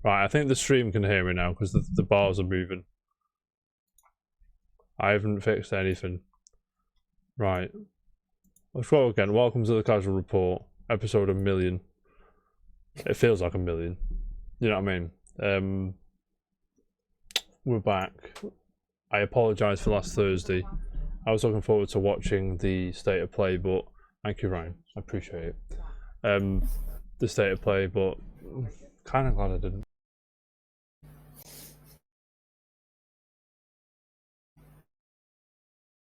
Right, I think the stream can hear me now because the bars are moving. I haven't fixed anything. Right. Let's go again. Welcome to the Casual Report, episode 1,000,000. It feels like 1,000,000. You know what I mean? We're back. I apologise for last Thursday. I was looking forward to watching the State of Play, but thank you, Ryan. I appreciate it. The State of Play, but kind of glad I didn't.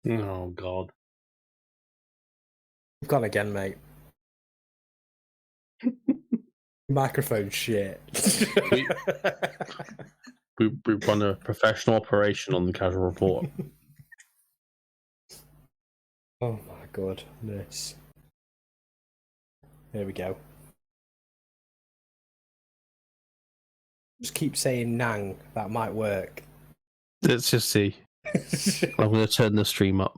Oh God. You've gone again, mate. Microphone shit. We run a professional operation on the Casual Report. Oh my goodness. There we go. Just keep saying Nang. That might work. Let's just see. I'm going to turn the stream up.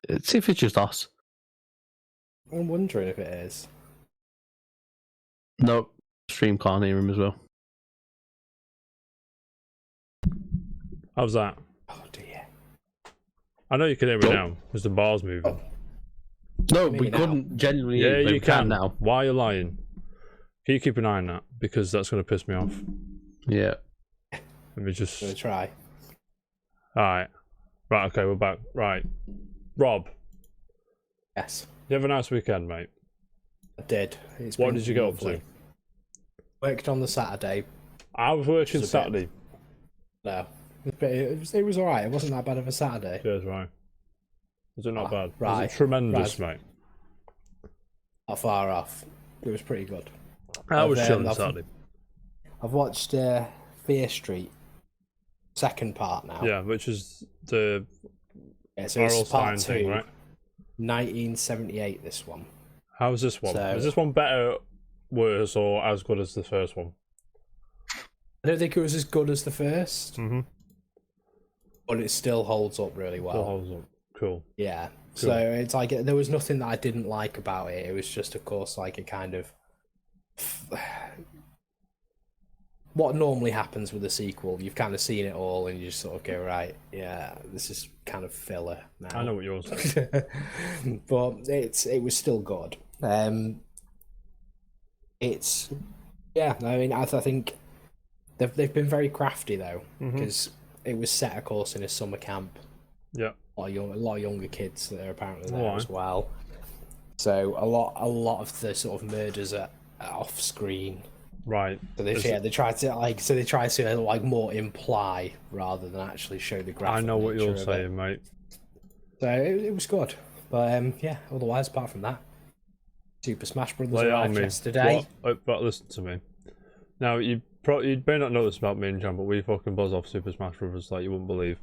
Let's see if it's just us. I'm wondering if it is. No, stream can't hear him as well. How's that? Oh dear. I know you can hear me now because the bar's moving. No, Me we now. couldn't genuinely. Yeah, but you we can now. Why are you lying? Can you keep an eye on that? Because that's going to piss me off. Yeah. Let me just. Gonna try. Alright. Right, okay, we're back. Right. Rob, Yes, you have a nice weekend, mate. I did. What did you get up to? Worked on the Saturday. I was working Just a bit. Saturday. No. But it was alright. It wasn't that bad of a Saturday. Cheers, right. Was it not bad? right. Was it tremendous, mate? Not far off. It was pretty good. I was chilling I've- Saturday. I've watched Fear Street. Second part now. Yeah, which is the Yeah, so Errol it's part Stein 2. thing, right? 1978, this one. How's this one? So- Is this one better, worse, or as good as the first one? I don't think it was as good as the first, Mm-hmm. but it still holds up really well. Holds up. Cool. Yeah. Cool. So it's like there was nothing that I didn't like about it. It was just, of course, like a kind of what normally happens with a sequel. You've kind of seen it all, and you just sort of go, right, yeah, this is kind of filler now. I know what you're saying. But it was still good. It's I mean, I think they've been very crafty though, because it was set, of course, in a summer camp. Yeah. A lot of younger kids that are apparently there Why? as well. So a lot of the sort of murders are off screen. Right. So they try to like more imply rather than actually show the graphic. I know what nature you're of it. saying, mate. So it was good, but yeah. Otherwise, apart from that, Super Smash Brothers Lay it on arrived me. yesterday. But listen to me. Now, you may not know this about me and Jam, but we fucking buzz off Super Smash Brothers like you wouldn't believe.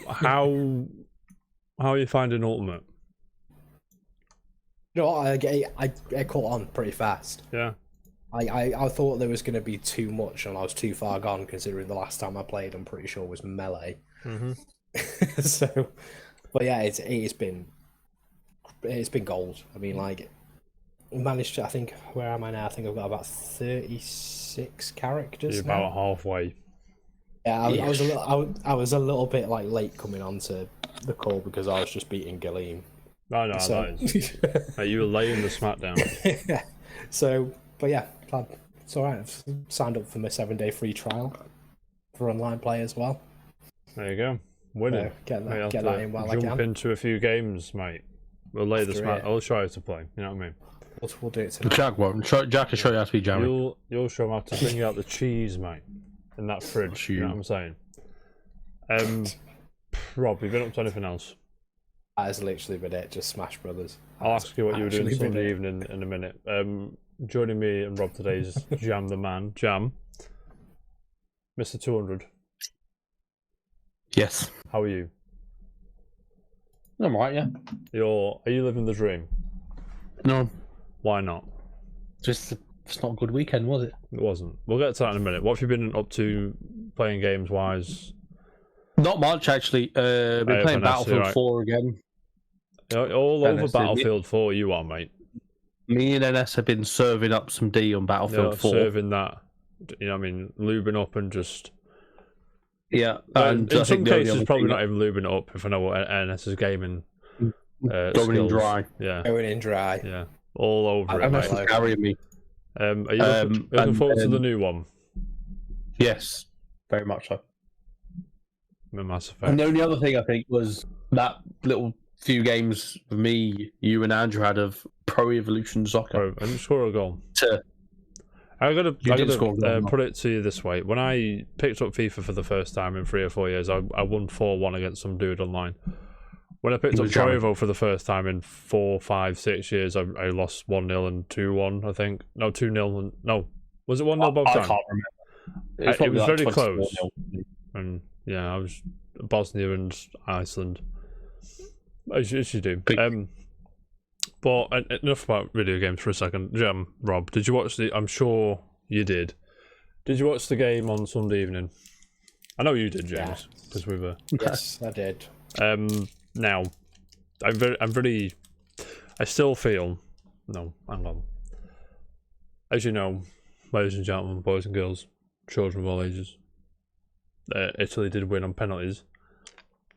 How are you finding Ultimate? You know what, I caught on pretty fast. Yeah. I thought there was going to be too much, and I was too far gone considering the last time I played, I'm pretty sure, was Melee. Mm-hmm. So, but yeah, it's been gold. I mean, like, managed to. I think, where am I now? I think I've got about 36 characters. You're now. about halfway. Yeah, I was a little bit like late coming onto the call because I was just beating Galeem. I know So- that is. Hey, you were laying the smackdown. Yeah. So, but yeah, it's all right. I've signed up for my 7-day free trial for online play as well. There you go. Winning. So get Mate, I'll that have to in while I jump can. into a few games, mate. We'll lay the After smack. it. I'll show you how to play. You know what I mean? We'll do it tonight. Jack won't. Jack can show you how to be jammy. You'll show me how to bring out the cheese, mate, in that fridge. You know what I'm saying? Rob, you been up to anything else? That has literally been it. Just Smash Brothers. I'll ask you what you were doing Actually been Sunday it. evening in a minute. Joining me and Rob today is Jam the man. Jam, Mr. 200. Yes. How are you? I'm right, yeah. Are you living the dream? No, Why not? it's not a good weekend, was it? It wasn't. We'll get to that in a minute. What have you been up to playing games wise? Not much, actually. Been playing Vanessa, Battlefield right. 4 again. All over Dennis, Battlefield 4 you are, mate. Me and NS have been serving up some D on Battlefield 4. Serving that, you know what I mean, lubing up and just... Yeah, and in some cases, probably not even lubing up, if I know what NS is gaming. Going in dry. Yeah. Going in dry. Yeah. All over it, NS is carrying me. Are you looking forward to the new one? Yes, very much so. Mass Effect. And the only other thing I think was that little few games for me, you and Andrew had of Pro Evolution Soccer. I didn't score a goal. I gotta put it to you this way. When I picked up FIFA for the first time in 3 or 4 years, I won 4-1 against some dude online. When I picked up Pro Evo for the first time in 4, 5, 6 years, I lost 1-0 and 2-1, I think. No, 2-0 and... No. Was it 1-0 both times? I can't remember. It was like very close. And yeah, I was Bosnia and Iceland. As you do. But enough about video games for a second. Rob, did you watch I'm sure you did. Did you watch the game on Sunday evening? I know you did, James, because we were. Yes, I did. Now, I still feel. No, hang on. As you know, ladies and gentlemen, boys and girls, children of all ages, Italy did win on penalties.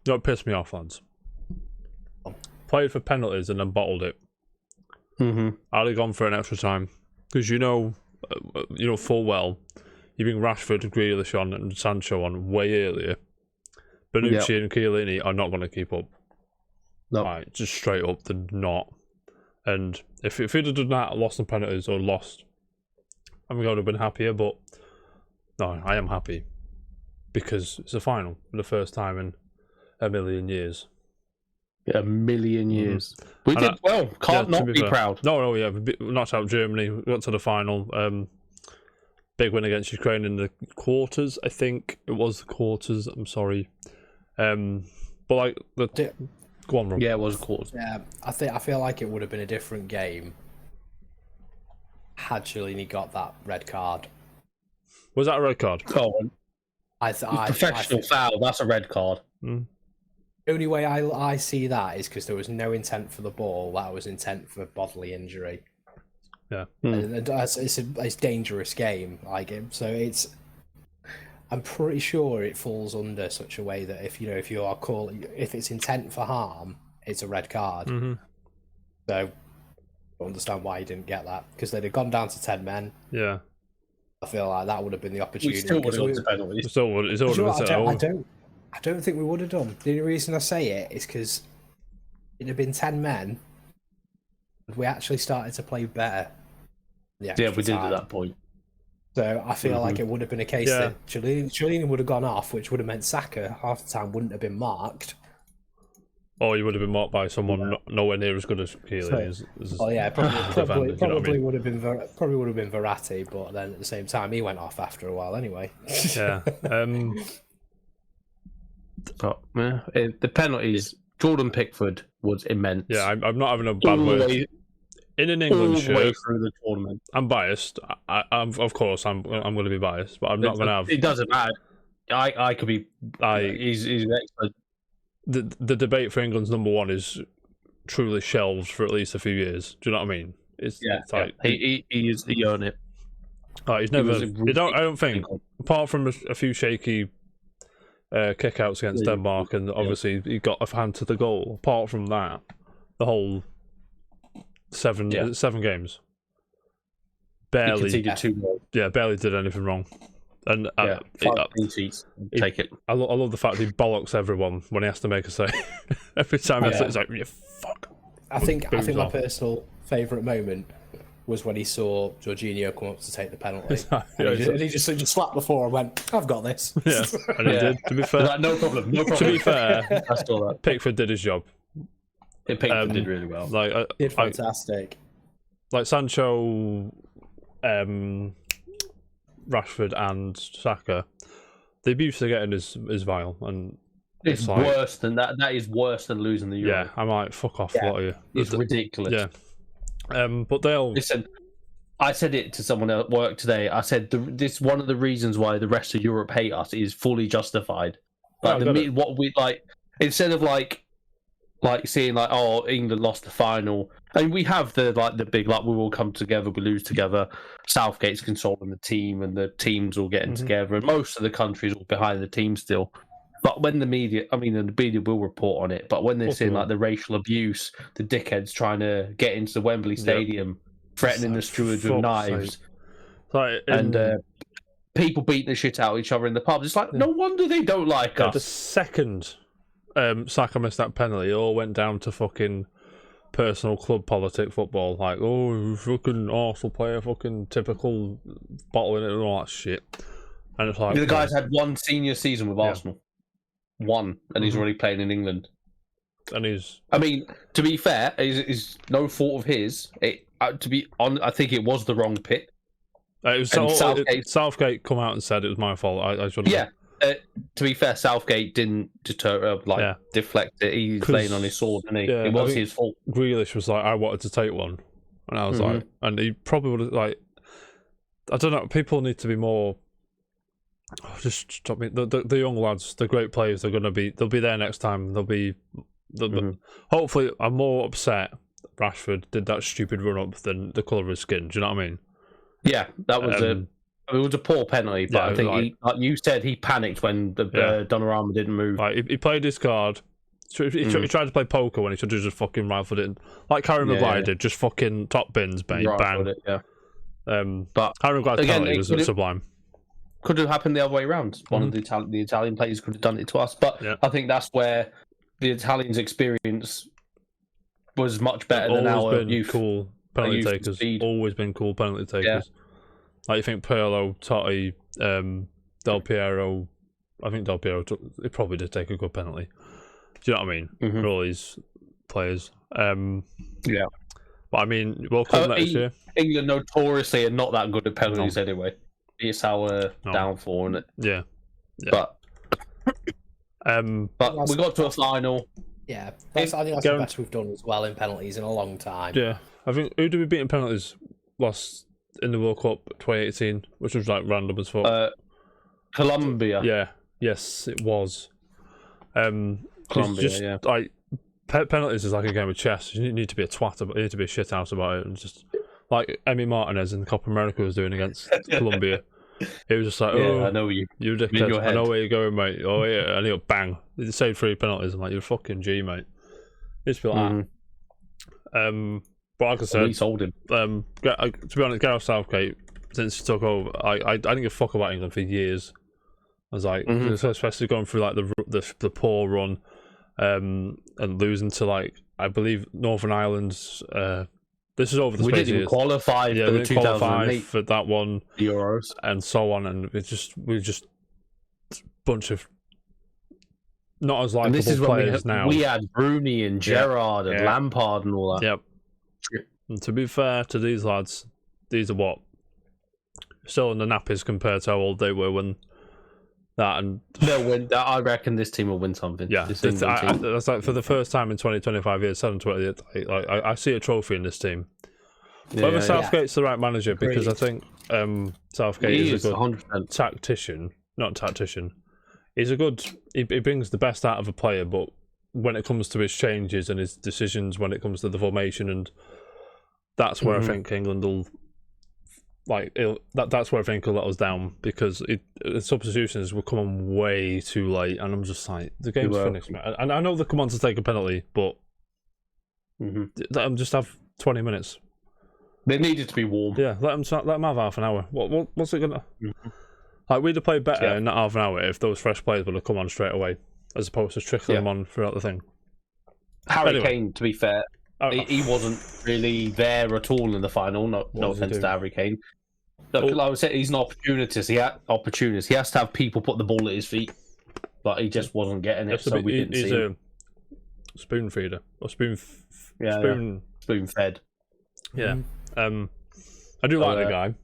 That pissed me off, lads. Played for penalties and then bottled it. Mm-hmm. I'd have gone for an extra time because you know full well you bring Rashford, Grealish on and Sancho on way earlier. Bonucci and Chiellini are not going to keep up. No, right, just straight up, they're not. And if he'd have done that, lost the penalties or lost, I would have been happier. But no, I am happy because it's a final for the first time in a million years. A million years. We did well. Can't not be proud. No, yeah. We knocked out Germany. We got to the final. Big win against Ukraine in the quarters. I think it was the quarters. I'm sorry. But like go on, Rob. Yeah, it was quarters. Yeah, I feel like it would have been a different game had Chiellini got that red card. Was that a red card? Oh, professional foul. That's a red card. The only way I see that is because there was no intent for the ball. That was intent for bodily injury. Yeah, it's a dangerous game. I'm pretty sure it falls under such a way that if it's intent for harm, it's a red card. Mm-hmm. So I don't understand why you didn't get that because they'd have gone down to 10 men. Yeah, I feel like that would have been the opportunity. We still would have gone to penalties. I don't think we would have done. The only reason I say it is because it'd have been 10 men. We actually started to play better. Yeah, we did at that point. So I feel like it would have been a case that Chiellini would have gone off, which would have meant Saka half the time wouldn't have been marked. Or you would have been marked by someone nowhere near as good as Chiellini. Probably would have been Verratti, but then at the same time he went off after a while anyway. Yeah. But the penalties, Jordan Pickford was immense. Yeah, I'm not having a bad word. In an England shirt, through the tournament. I'm biased. I'm of course I'm going to be biased, but I'm not going to have. It doesn't matter. I could be. He's an expert. The debate for England's number one is truly shelved for at least a few years. Do you know what I mean? It's like he earned it. He's never. I don't think apart from a few shaky kickouts against Denmark, and obviously he got a hand to the goal. Apart from that, the whole seven games barely conceded 2 goals. Yeah, barely did anything wrong. And take it. I love the fact he bollocks everyone when he has to make a save. Every time it's like, yeah, fuck. I think my personal favourite moment was when he saw Jorginho come up to take the penalty. And he just slapped the floor and went, I've got this. Yeah, and he did. To be fair, like, no problem. To be fair, Pickford did his job. Pickford did really well. Did fantastic. Like Sancho, Rashford and Saka, the abuse they're getting is vile, and it's like, worse than that. That is worse than losing the Euro. Yeah, I'm like, fuck off. What are you? It's ridiculous. Yeah. But they'll listen. I said it to someone at work today. I said this one of the reasons why the rest of Europe hate us is fully justified. Like what we like, instead of like like seeing like, oh, England lost the final. I mean, we have the big we all come together, we lose together. Southgate's controlling the team, and the teams all getting together, and most of the countries all behind the team still. But when the media, and the media will report on it, but when they're seeing like the racial abuse, the dickheads trying to get into the Wembley Stadium, threatening the stewards with knives, and people beating the shit out of each other in the pubs, it's like, no wonder they don't like us. The second Saka missed that penalty, it all went down to fucking personal club politic football. Like, oh, fucking Arsenal player, fucking typical bottling it and all that shit. And it's like, the guy's had one senior season with Arsenal. One, and he's already playing in England. And he's... I mean, to be fair, it's no fault of his. To be on, I think it was the wrong pick. It was Southgate come out and said it was my fault. I should have... Yeah. To be fair, Southgate didn't deflect it. He's laying on his sword, and it was his fault. Grealish was like, I wanted to take one, and I was like, and he probably would have like, I don't know. People need to be more. Just stop me. The young lads, the great players, they'll be there next time. Hopefully, I'm more upset Rashford did that stupid run up than the colour of his skin. Do you know what I mean? Yeah, that was it was a poor penalty, but I think like you said, he panicked when the Donnarumma didn't move. Like he played his card. He tried to play poker when he should have just fucking rifled it, like Harry Maguire did. Just fucking top bins, bang. It, but Harry Maguire's penalty was sublime. Could have happened the other way around. One of the Italian players could have done it to us, but I think that's where the Italians' experience was much better than our youth. Cool penalty takers. Always been cool penalty takers. Yeah. Like you think Pirlo, Totti, Del Piero. I think Del Piero he probably did take a good penalty. Do you know what I mean? For all these players. Yeah. But I mean, we'll come next year. England notoriously are not that good at penalties anyway. It's our downfall, isn't it? Yeah. But we got to a final. Yeah, I think that's the best we've done as well in penalties in a long time. Yeah, I think who did we beat in penalties last in the World Cup 2018, which was like random as fuck. Colombia. Yeah. Yes, it was. Colombia. Like penalties is like a game of chess. You need to be a twat. You need to be a shithouse about it, and just. Like Emi Martinez in Copa America was doing against Colombia. It was just like, I know you. You dickhead. I know where you're going, mate. Oh yeah, and he'll bang. He saved 3 penalties. I'm like, you're fucking G, mate. It's feel like that. But like I said, we sold him. To be honest, Gareth Southgate, since he took over, I didn't give a fuck about England for years. I was like, especially going through like the poor run, and losing to like I believe Northern Ireland's. This is over the space we didn't even qualify for the 2008 for that one Euros and so on, and we're just bunch of not as likable players now. We had Rooney and Gerrard and Lampard and all that. Yep. And to be fair to these lads, these are still in the nappies compared to how old they were when that and they'll win. I reckon this team will win something. Yeah, that's like for the first time in 20-25 years, 7-20. I see a trophy in this team. Whether Southgate's the right manager, because I think Southgate is a good 100%. tactician. Not tactician. He's a good. He brings the best out of a player, but when it comes to his changes and his decisions, when it comes to the formation, and that's where I think England will. That's where I think he'll let us down, because the substitutions will come on way too late, and I'm just like, the game's finished, man. And I know they come on to take a penalty, but let them just have 20 minutes. They needed to be warm. Yeah, let them have half an hour. What's it gonna? Like, we'd have played better in that half an hour if those fresh players would have come on straight away, as opposed to trickling them on throughout the thing. Harry Kane, to be fair, he wasn't really there at all in the final. No offense to Harry Kane. Look, like I said, he's an opportunist. He has to have people put the ball at his feet, but he just wasn't getting it. So we didn't see him. A spoon feeder or spoon fed. Yeah. I do like the guy.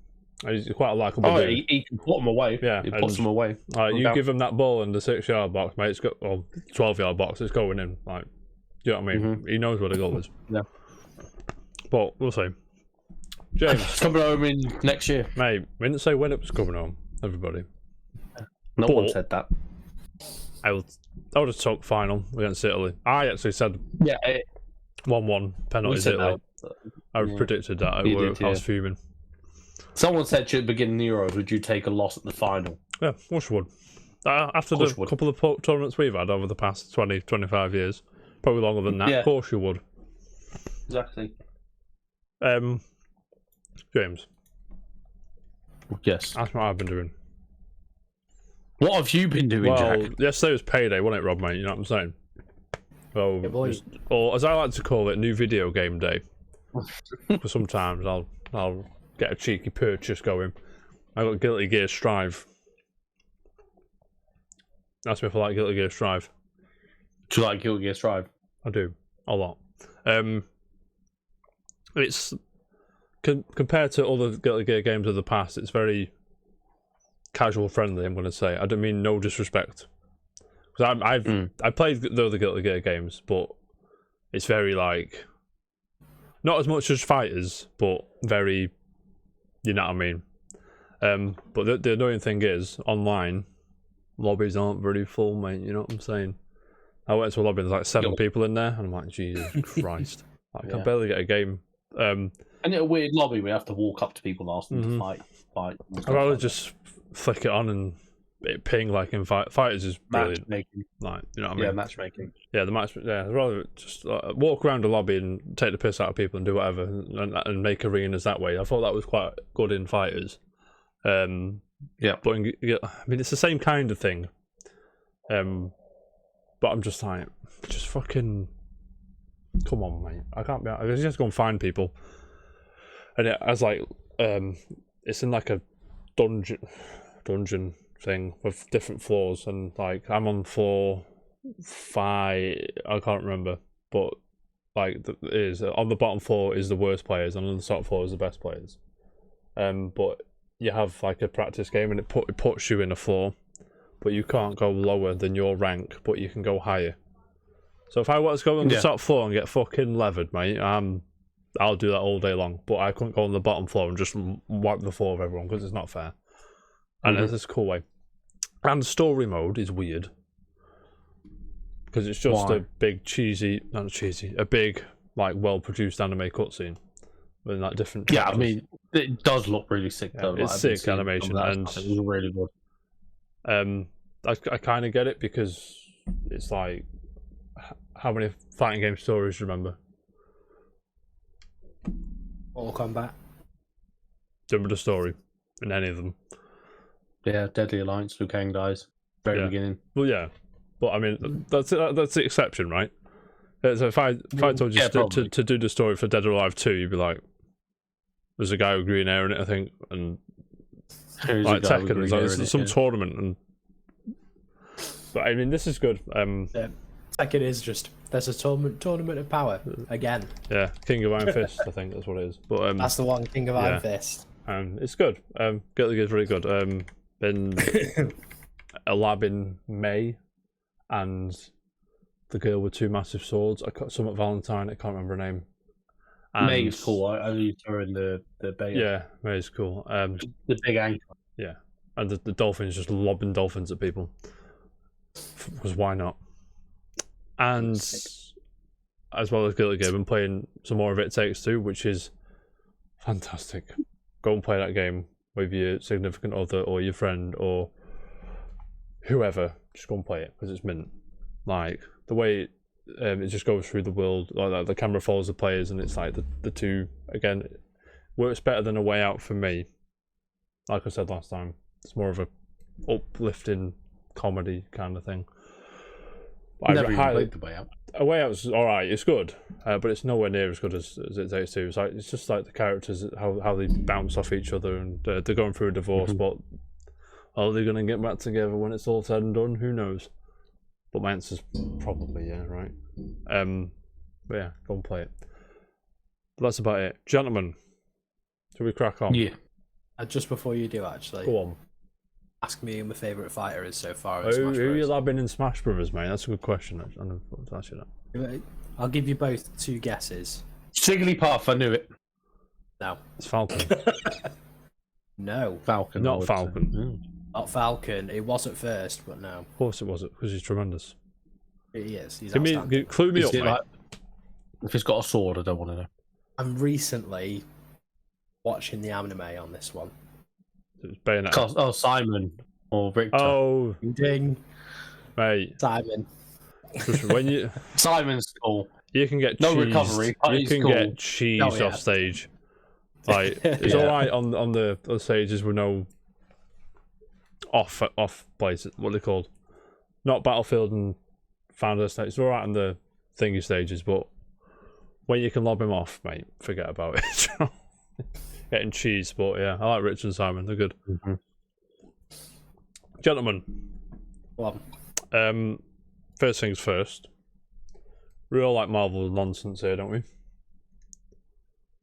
He's quite a likable dude. He can put him away. Yeah, he puts him away. You give him that ball in the 6-yard box, mate. 12-yard box. It's going in. Like, you know what I mean? He knows where the goal is. Yeah. But we'll see. James, it's coming home in next year, mate. We didn't say when it was coming home. Everybody. No one said that. I would have took final against Italy. I actually said 1-1 penalties Italy. I predicted that. I was fuming. Someone said to the beginning of the Euros, would you take a loss at the final? Yeah, of course you would. After the couple of tournaments we've had over the past 20, 25 years, probably longer than that, of course you would. Exactly. James. Yes. That's what I've been doing. What have you been doing, Jack? Yesterday was payday, wasn't it, Rob, mate? You know what I'm saying? Well, or as I like to call it, new video game day. Because sometimes I'll get a cheeky purchase going. I got Guilty Gear Strive. Ask me if I like Guilty Gear Strive. Do you like Guilty Gear Strive? I do. A lot. It's... compared to other Guilty Gear games of the past, it's very casual friendly, I'm going to say. I don't mean no disrespect. Because I played the other Guilty Gear games, but it's very like... not as much as fighters, but very... you know what I mean? But the annoying thing is, online, lobbies aren't very full, mate, you know what I'm saying? I went to a lobby and there's like 7 people in there, and I'm like, Jesus Christ. I can barely get a game. And in a weird lobby, we have to walk up to people and ask them to fight. I'd rather just flick it on and it ping like in fighters is brilliant. Matchmaking. Like, you know what I mean? Yeah, matchmaking. Yeah, I'd rather just walk around a lobby and take the piss out of people and do whatever and make arenas that way. I thought that was quite good in fighters. But I mean, it's the same kind of thing. But I'm just like, just fucking, come on, mate. I can't be. I just go and find people. And it has like, it's in like a dungeon thing with different floors, and like I'm on floor 5. I can't remember, but like it is on the bottom floor is the worst players, and on the top floor is the best players. But you have like a practice game, and it puts you in a floor, but you can't go lower than your rank, but you can go higher. So if I was to go on the top floor and get fucking levered, mate, I'll do that all day long. But I couldn't go on the bottom floor and just wipe the floor of everyone, because it's not fair. And it's a cool way. And the story mode is weird, because it's just a big a big like well-produced anime cutscene with like different. Yeah, I mean, it does look really sick though. It's sick animation, and it was really good. I kind of get it, because it's like, how many fighting game stories do you remember? Mortal Kombat. Do you remember the story in any of them? Yeah, Deadly Alliance, Liu Kang dies. Very beginning. Well, yeah. But I mean, that's the exception, right? So if I told you to do the story for Dead or Alive 2, you'd be like, there's a guy with green hair in it, I think, and like Tekken, there's some tournament, and but I mean, this is good. Tekken is just, there's a tournament of power again. Yeah, King of Iron Fist, I think that's what it is. But that's the one, King of Iron Fist. It's good. Guilty Gear is really good. Been a lab in May, and the girl with 2 massive swords. I got some at Valentine. I can't remember her name. And May's cool. I used her in the beta. Yeah, May's cool. The big anchor. Yeah, and the dolphins just lobbing dolphins at people. Because why not? And as well as Guilty Gear, I've been playing some more of It Takes Two, which is fantastic. Go and play that game with your significant other or your friend or whoever. Just go and play it, because it's mint. Like the way it just goes through the world, like the camera follows the players, and it's like the two again. It works better than A Way Out for me. Like I said last time, it's more of a uplifting comedy kind of thing. Never even played The Way Out. A Way Out's alright, it's good, but it's nowhere near as good as It Takes Two. It's just like the characters, how they bounce off each other, and they're going through a divorce, but are they going to get back together when it's all said and done? Who knows? But my answer's probably yeah, right? But yeah, go and play it. But that's about it. Gentlemen, shall we crack on? Yeah. Just before you do, actually. Go on. Ask me who my favourite fighter is so far. Who are you labbing in Smash Brothers, mate? That's a good question. I never thought to ask you that. I'll give you both 2 guesses. Jigglypuff, I knew it. No. It's Falcon. No. Falcon. Not Falcon. Not Falcon. It was at first, but no. Of course it wasn't, because he's tremendous. He is. He's Clue me Is up, it mate. like, if he's got a sword, I don't want to know. I'm recently watching the anime on this one. It's Bayonetta. Oh, Simon or Victor. Oh, Ding, mate. Simon. Just when you Simon's cool. you can get No cheesed. recovery, but You he's can cool. get cheesed Oh, yeah. off stage. Like it's Yeah. all right on the stages with no off places. What are they called? Not Battlefield and Founder stage. It's all right on the thingy stages, but when you can lob him off, mate, forget about it. Getting cheese, but yeah, I like Rich and Simon. They're good. Mm-hmm. Gentlemen, Well, first things first. We all like Marvel nonsense here, don't we?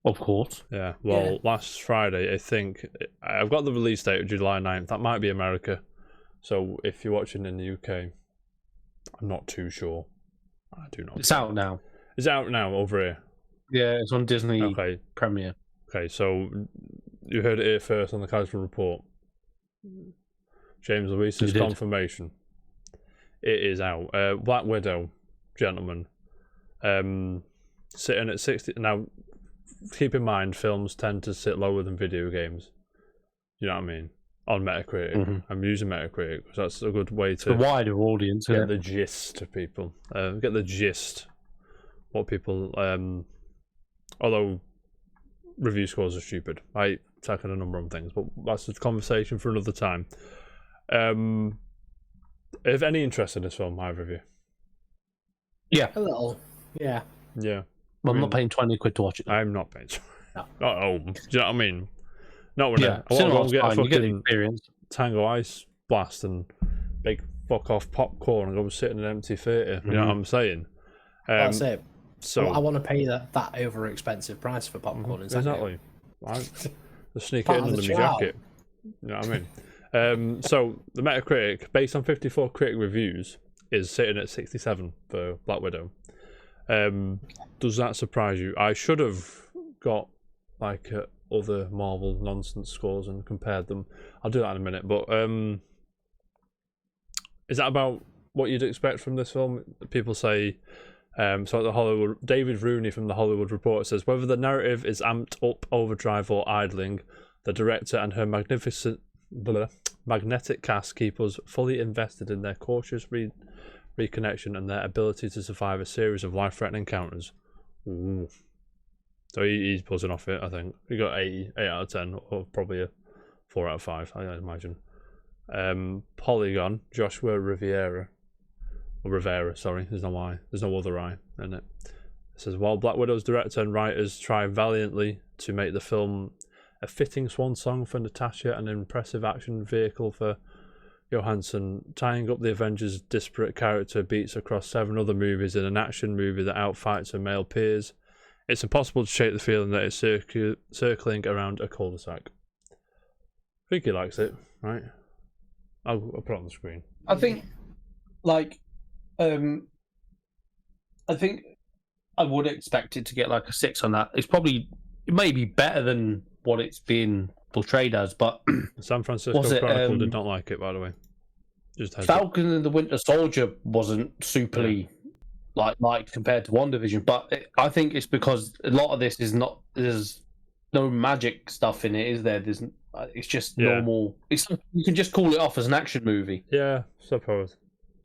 Of course. Yeah. Well, Yeah. last Friday, I think I've got the release date of July 9th. That might be America. So if you're watching in the UK, I'm not too sure. I do not. It's out now. It's out now over here. Yeah, it's on Disney Okay. Premiere. Okay. So you heard it here first on the Casual Report. James Luis's You did. confirmation. It is out. Black Widow, gentlemen. Sitting at 60 now. Keep in mind, films tend to sit lower than video games. You know what I mean? On Metacritic. Mhm. I'm using Metacritic because that's a good way The to wider audience. get Yeah. the gist of people. Get the gist. What people. Although review scores are stupid. I tackle a number on things, but that's a conversation for another time. If any interest in this film, either of you? a little. Yeah. Yeah. Well, I'm I not mean- paying 20 quid to watch it. I'm not paying. No. Not at home. Do you know what I mean? Not when Yeah, I want to go and get a fine. You get the fucking experience. Tango Ice Blast and big fuck off popcorn and go and sit in an empty theatre. You know what I'm saying? That's it. So I want to pay that over expensive price for popcorn. exactly. The sneak Part it in of under the my chow. jacket. You know what I mean? So the Metacritic, based on 54 critic reviews, is sitting at 67 for Black Widow. Does that surprise you? I should have got like other Marvel nonsense scores and compared them. I'll do that in a minute. But is that about what you'd expect from this film? People say. So at the Hollywood, David Rooney from the Hollywood Reporter says whether the narrative is amped up, overdrive, or idling, the director and her magnetic cast keep us fully invested in their cautious reconnection and their ability to survive a series of life-threatening encounters. Ooh. So he's buzzing off it, I think. He got 8 out of 10, or probably a 4 out of 5, I imagine. Polygon, Joshua Rivera, sorry, there's no I, there's no other I in it. It says, while Black Widow's director and writers try valiantly to make the film a fitting swan song for Natasha and an impressive action vehicle for Johansson, tying up the Avengers' disparate character beats across 7 other movies in an action movie that outfights her male peers, it's impossible to shake the feeling that it's circling around a cul-de-sac. I think he likes it, right? I'll put it on the screen. I think, like, I think I would expect it to get like a 6 on that. It may be better than what it's been portrayed as, but San Francisco Was it, Chronicle did not like it, by the way. Just heads up. Falcon and the Winter Soldier wasn't superly like compared to WandaVision, but I think it's because a lot of this is not. There's no magic stuff in it, is there? It's just normal. You can just call it off as an action movie, Yeah, suppose.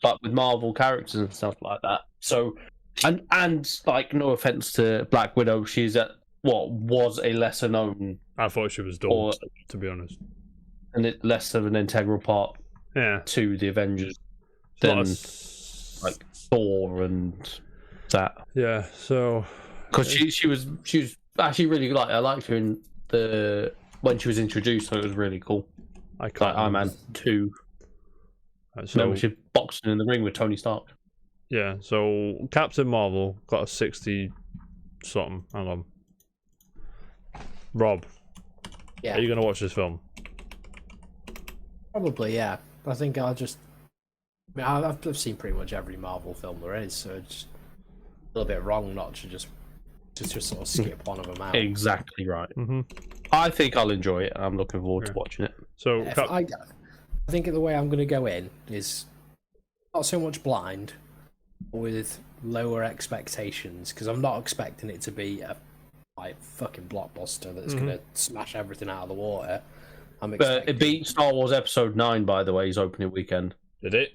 but with Marvel characters and stuff like that. So, and like, no offense to Black Widow, she's at what was a lesser known I thought she was dull, to be honest. and it less of an integral part Yeah. to the Avengers It's a lot than of like Thor and that. yeah, so Because she was actually really I liked her in when she was introduced, so it was really cool. I can't. Like Iron Man 2. So Remember she boxing in the ring with Tony Stark. yeah, so Captain Marvel got a 60 something. Hang on. Rob, Yeah. are you gonna watch this film? Probably, yeah. I think I'll just. I mean, I've seen pretty much every Marvel film there is, so it's a little bit wrong not to just sort of skip one of them out. Exactly right. Mm-hmm. I think I'll enjoy it. I'm looking forward to Yeah. watching it. So If I think the way I'm going to go in is not so much blind, but with lower expectations, because I'm not expecting it to be a fucking blockbuster that's going to smash everything out of the water. But it beat Star Wars Episode 9, by the way, his opening weekend. Did it?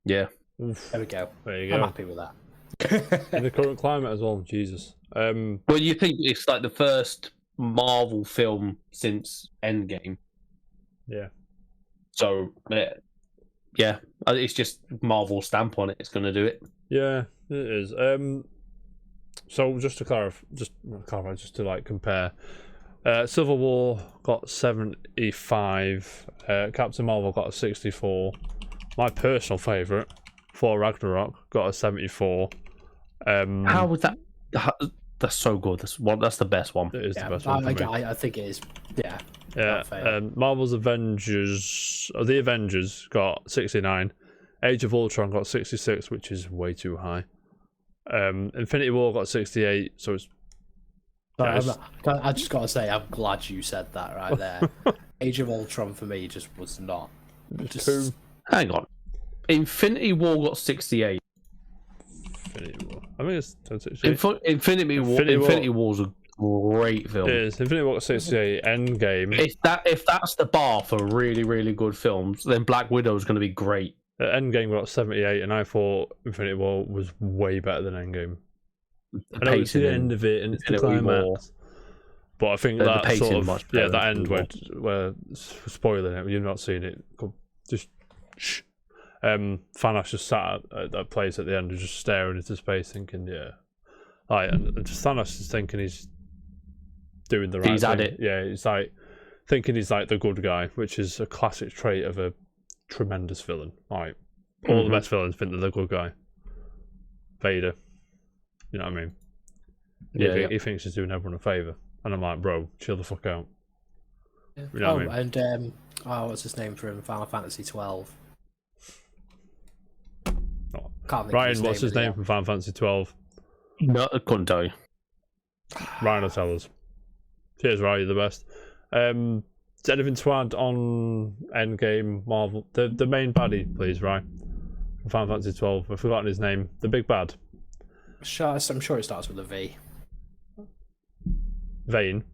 Yeah. Oof. There we go. There you go. I'm happy with that. In the current climate as well, Jesus. Well, you think it's like the first Marvel film since Endgame. Yeah. So, yeah, it's just Marvel's stamp on it. It's going to do it. Yeah, it is. So just to clarify, just to like compare, Civil War got 75, Captain Marvel got a 64. My personal favourite, Thor Ragnarok, got a 74. How was that? That's so good. That's the best one. It is the best one. I think it is. Yeah. Yeah. Marvel's Avengers, the Avengers got 69. Age of Ultron got 66, which is way too high. Infinity War got 68, so it's. I just got to say, I'm glad you said that right there. Age of Ultron for me just was not. Just... Hang on. Infinity War got 68. Infinity War. I mean, it's Infinity War's a great film. It is. Infinity War got 68. Endgame. If that's the bar for really, really good films, then Black Widow is going to be great. Endgame got 78, and I thought Infinity War was way better than Endgame. I know it's the end of it, and it's the climax. But I think that sort of that end where spoiling it, you've not seen it. Just shh. Thanos just sat at that place at the end, just staring into space, thinking, and just Thanos is thinking he's doing the right thing. He's at it. Yeah, he's like thinking he's like the good guy, which is a classic trait of a tremendous villain. Like all the best villains think they're the good guy. Vader, you know what I mean? He thinks he's doing everyone a favor, and I'm like, bro, chill the fuck out. Yeah. You know what I mean? And what's his name from Final Fantasy 12? Ryan, what's his name from Final Fantasy 12? No, I couldn't tell you. Ryan will tell us. Cheers, Ryan, you're the best. Is anything to add on Endgame, Marvel? The main baddie, please, Ryan. From Final Fantasy 12. I've forgotten his name. The big bad. I'm sure it starts with a V. Vane.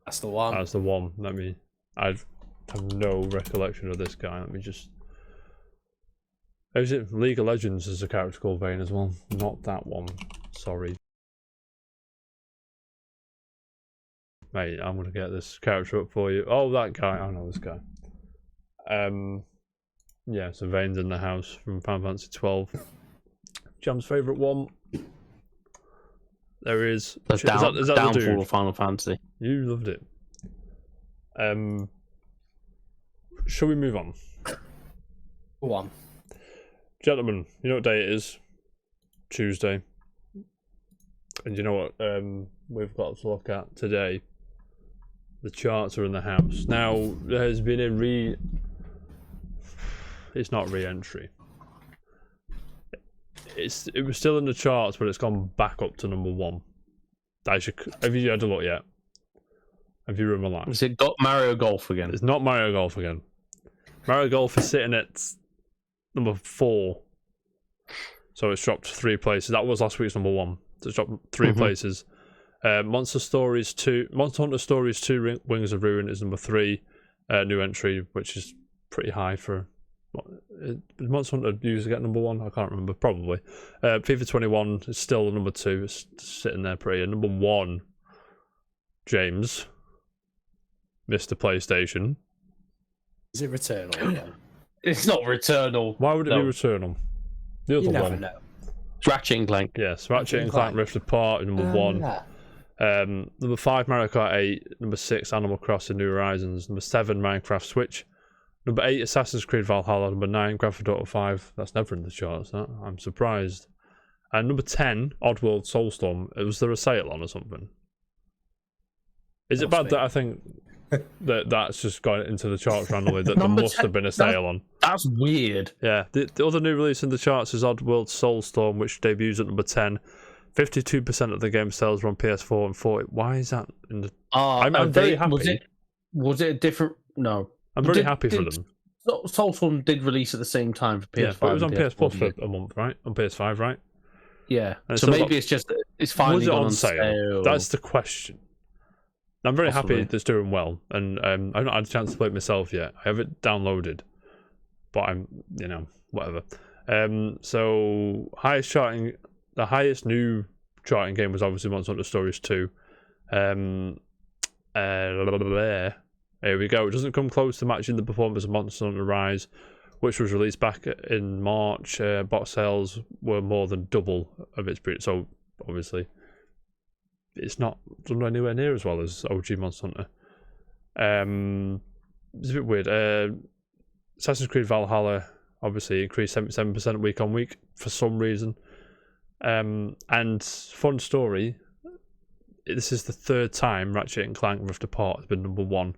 That's the one. That's the one. I have no recollection of this guy. Let me just. Is it League of Legends? There's a character called Vane as well. Not that one. Sorry. Mate, I'm gonna get this character up for you. Oh, that guy. I know this guy. Yeah, so Vane's in the house from Final Fantasy 12. Jam's favourite one. There is. Is that the dude? Downfall of Final Fantasy. You loved it. Shall we move on? Go on. Gentlemen, you know what day it is? Tuesday. And you know what we've got to look at today? The charts are in the house. Now, there has been a It's not re-entry. It was still in the charts, but it's gone back up to number 1. Have you had a look yet? Have you read my line? Has it got Mario Golf again? It's not Mario Golf again. Mario Golf is sitting at number 4. So it's dropped 3 places. That was last week's number 1. So it's dropped 3 places. Monster Hunter Stories 2 Wings of Ruin is number 3. New entry, which is pretty high for... Did Monster Hunter usually get number 1? I can't remember. Probably. FIFA 21 is still number 2. It's sitting there pretty. And number 1, James, Mr. PlayStation. Is it Returnal again? It's not Returnal. Why would it be Returnal? The other you never one. know. Ratchet and Clank. Yes, Ratchet and Clank Rift Apart is number 1. Yeah. Number 5, Mario Kart 8. Number 6, Animal Crossing New Horizons. Number 7, Minecraft Switch. Number 8, Assassin's Creed Valhalla. Number 9, Grand Theft Auto 5. That's never in the charts, that. I'm surprised. And number 10, Oddworld Soulstorm. Was there a sale on or something? Is it bad that I think that's just gone into the charts randomly, that there must have been a sale on? That's weird. Yeah. The other new release in the charts is Oddworld Soulstorm, which debuts at number 10. 52% of the game sales were on PS4 and 40. Why is that in the... I'm very happy. Was it a different... No. I'm very happy for them. Soulstorm did release at the same time for PS5. Yeah, but it was on and PS Plus PS4. for a month, right? On PS5, right? Yeah. And So maybe it's finally was it gone on sale? That's the question. I'm very happy that it's doing well, and I've not had a chance to play it myself yet. I have it downloaded, but I'm, whatever. So the highest new charting game was obviously Monster Hunter Stories 2. Here we go. It doesn't come close to matching the performance of Monster Hunter Rise, which was released back in March. Box sales were more than double of its previous. So obviously, it's not done anywhere near as well as OG Monster Hunter. It's a bit weird. Assassin's Creed Valhalla obviously increased 77% week on week for some reason. And fun story, this is the third time Ratchet and Clank Rift Apart has been number one.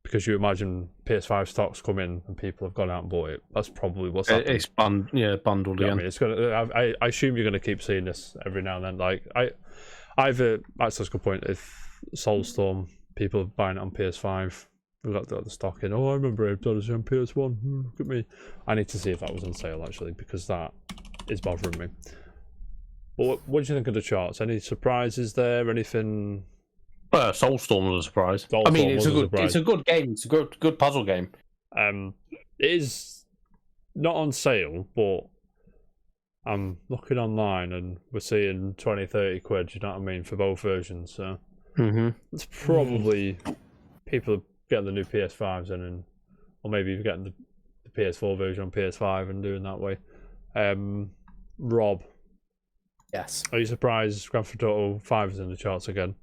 Because you imagine PS5 stocks come in and people have gone out and bought it. That's probably what's happened. It's bundled again. I mean, it's gonna. I assume you're gonna keep seeing this every now and then. Like that's a good point. If Soulstorm, people are buying it on PS5, we've got the stock in. Oh, I remember I've done it on PS1. Look at me. I need to see if that was on sale actually, because that is bothering me. But what do you think of the charts? Any surprises there? Anything? Soulstorm was a surprise. I mean, it's a good game. It's a good puzzle game. It is not on sale, but I'm looking online and we're seeing 20-30 quid, you know what I mean, for both versions. So it's probably people are getting the new PS5s in, or maybe getting the PS4 version on PS5 and doing that way. Rob. Yes. Are you surprised Grand Theft Auto 5 is in the charts again?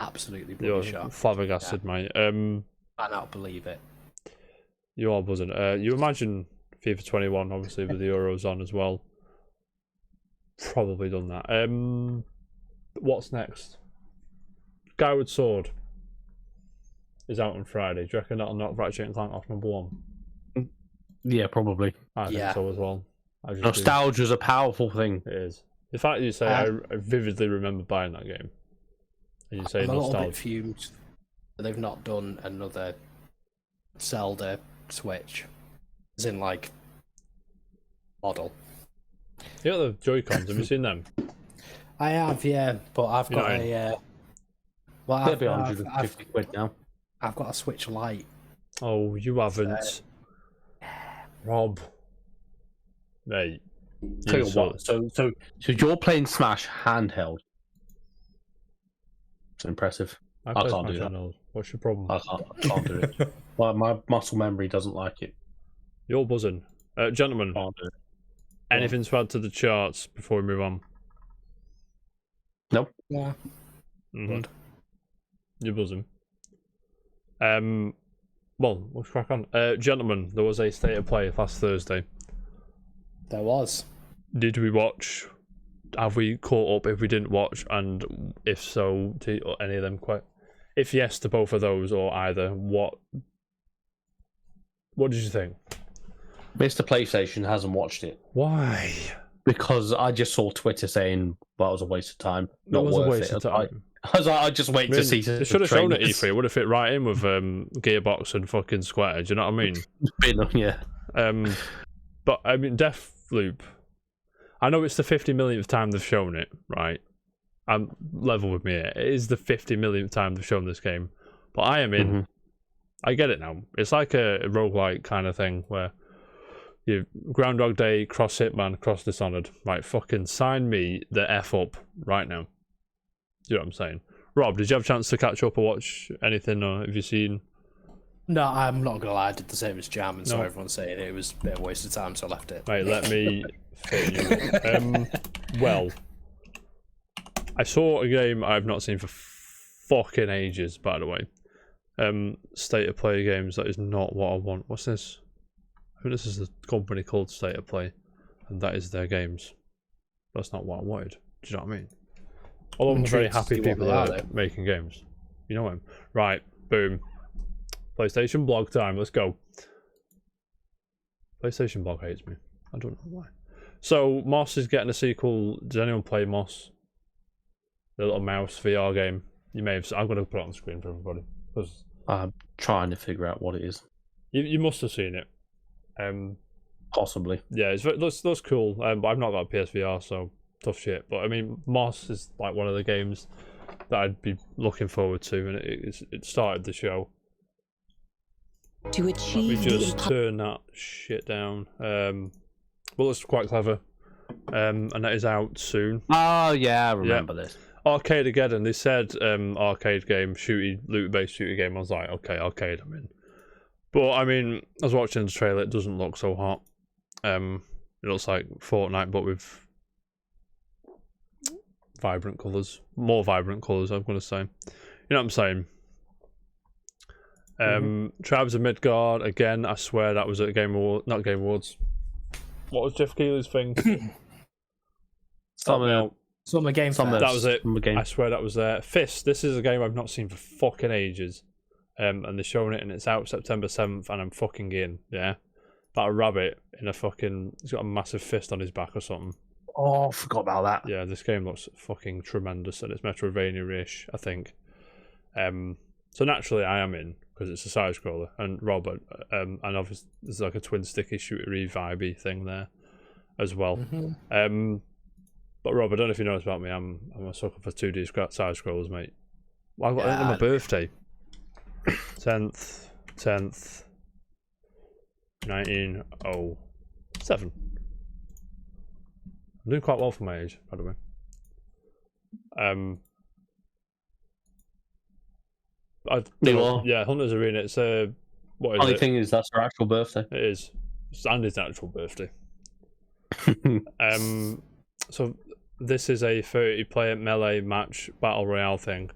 Absolutely You're shocked. flabbergasted, mate. I cannot believe it. You are buzzing. You imagine FIFA 21, obviously, with the Euros on as well. Probably done that. What's next? Skyward Sword is out on Friday. Do you reckon that'll knock Ratchet and Clank off number one? Yeah, probably. I think so as well. Nostalgia is a powerful thing. It is. The fact that you say I vividly remember buying that game. And you say I'm a nostalgia. little bit fumed that they've not done another Zelda Switch. As in, like, model. You got the Joy-Cons, have you seen them? I have, yeah, but I've got They'll be 150 quid now. I've got a Switch Lite. Oh, you haven't. Rob. Mate. Tell you what, so you're playing Smash handheld. It's impressive. I can't do that. What's your problem? I can't do it. My muscle memory doesn't like it. You're buzzing. Gentlemen, Can't do it. anything to add to the charts before we move on? Nope. Yeah. Good. You're buzzing. Well, let's crack on. Gentlemen, there was a state of play last Thursday. There was. Did we watch? Have we caught up if we didn't watch? And if so, to any of them? If yes to both of those or either, what did you think? Mr. PlayStation hasn't watched it. Why? Because I just saw Twitter saying, well, it was a waste of time. Not was a worth waste it. of time. I was like, I'd just wait to see. They should have shown it E3. It would have fit right in with Gearbox and fucking Square. Do you know what I mean? Yeah. But I mean, Deathloop. I know it's the 50 millionth time they've shown it, right? I'm level with me. It is the 50 millionth time they've shown this game, but I am in. I get it now. It's like a roguelike kind of thing where you Groundhog Day, cross Hitman, cross Dishonored. Right, fucking sign me the F up right now. You know what I'm saying? Rob, did you have a chance to catch up or watch anything, or have you seen? No, I'm not gonna lie. I did the same as Jam, and so everyone's saying it was a bit of a waste of time, so I left it. Right, let me fit you. Well, I saw a game I've not seen for fucking ages, by the way. State of Play games, that is not what I want. What's this? I think this is a company called State of Play, and that is their games. That's not what I wanted. Do you know what I mean? Although I'm very happy people are making games. You know what? Right, boom. PlayStation blog time, let's go. PlayStation blog hates me. I don't know why. So, Moss is getting a sequel. Does anyone play Moss? The little mouse VR game. You may have. I'm going to put it on the screen for everybody. I'm trying to figure out what it is. You must have seen it. Possibly. Yeah, looks cool. But I've not got a PSVR, so tough shit. But I mean, Moss is like one of the games that I'd be looking forward to, and it started the show. To achieve Let me just turn that shit down. Well, it's quite clever. And that is out soon. Oh yeah, I remember this. Arcade-ageddon. They said arcade game, loot-based shooter game. I was like, okay, arcade, I'm in. But I mean, I was watching the trailer. It doesn't look so hot. It looks like Fortnite, but with vibrant colours, more vibrant colours. I'm going to say. You know what I'm saying? Tribes of Midgard again. I swear that was at Game Awards, not Game Awards. What was Jeff Keighley's thing? Summer Game Fest. That was it. Summer Game. I swear that was there. Fist. This is a game I've not seen for fucking ages. And they're showing it, and it's out September 7th, and I'm fucking in. Yeah, that rabbit in a fucking. He's got a massive fist on his back or something. Oh, I forgot about that. Yeah, this game looks fucking tremendous, and it's Metroidvania-ish, I think. So naturally, I am in because it's a side scroller, and Robert, and obviously there's like a twin sticky shootery vibey thing there as well. But Rob, I don't know if you know this about me. I'm a sucker for 2D side scrollers, mate. Well, I got it on my birthday, 10th, 1907. I'm doing quite well for my age, by the way. Yeah, Hunter's Arena. It's what is Only it? thing is, that's her actual birthday. It is. It's Andy's actual birthday. So this is a 30-player melee match battle royale thing.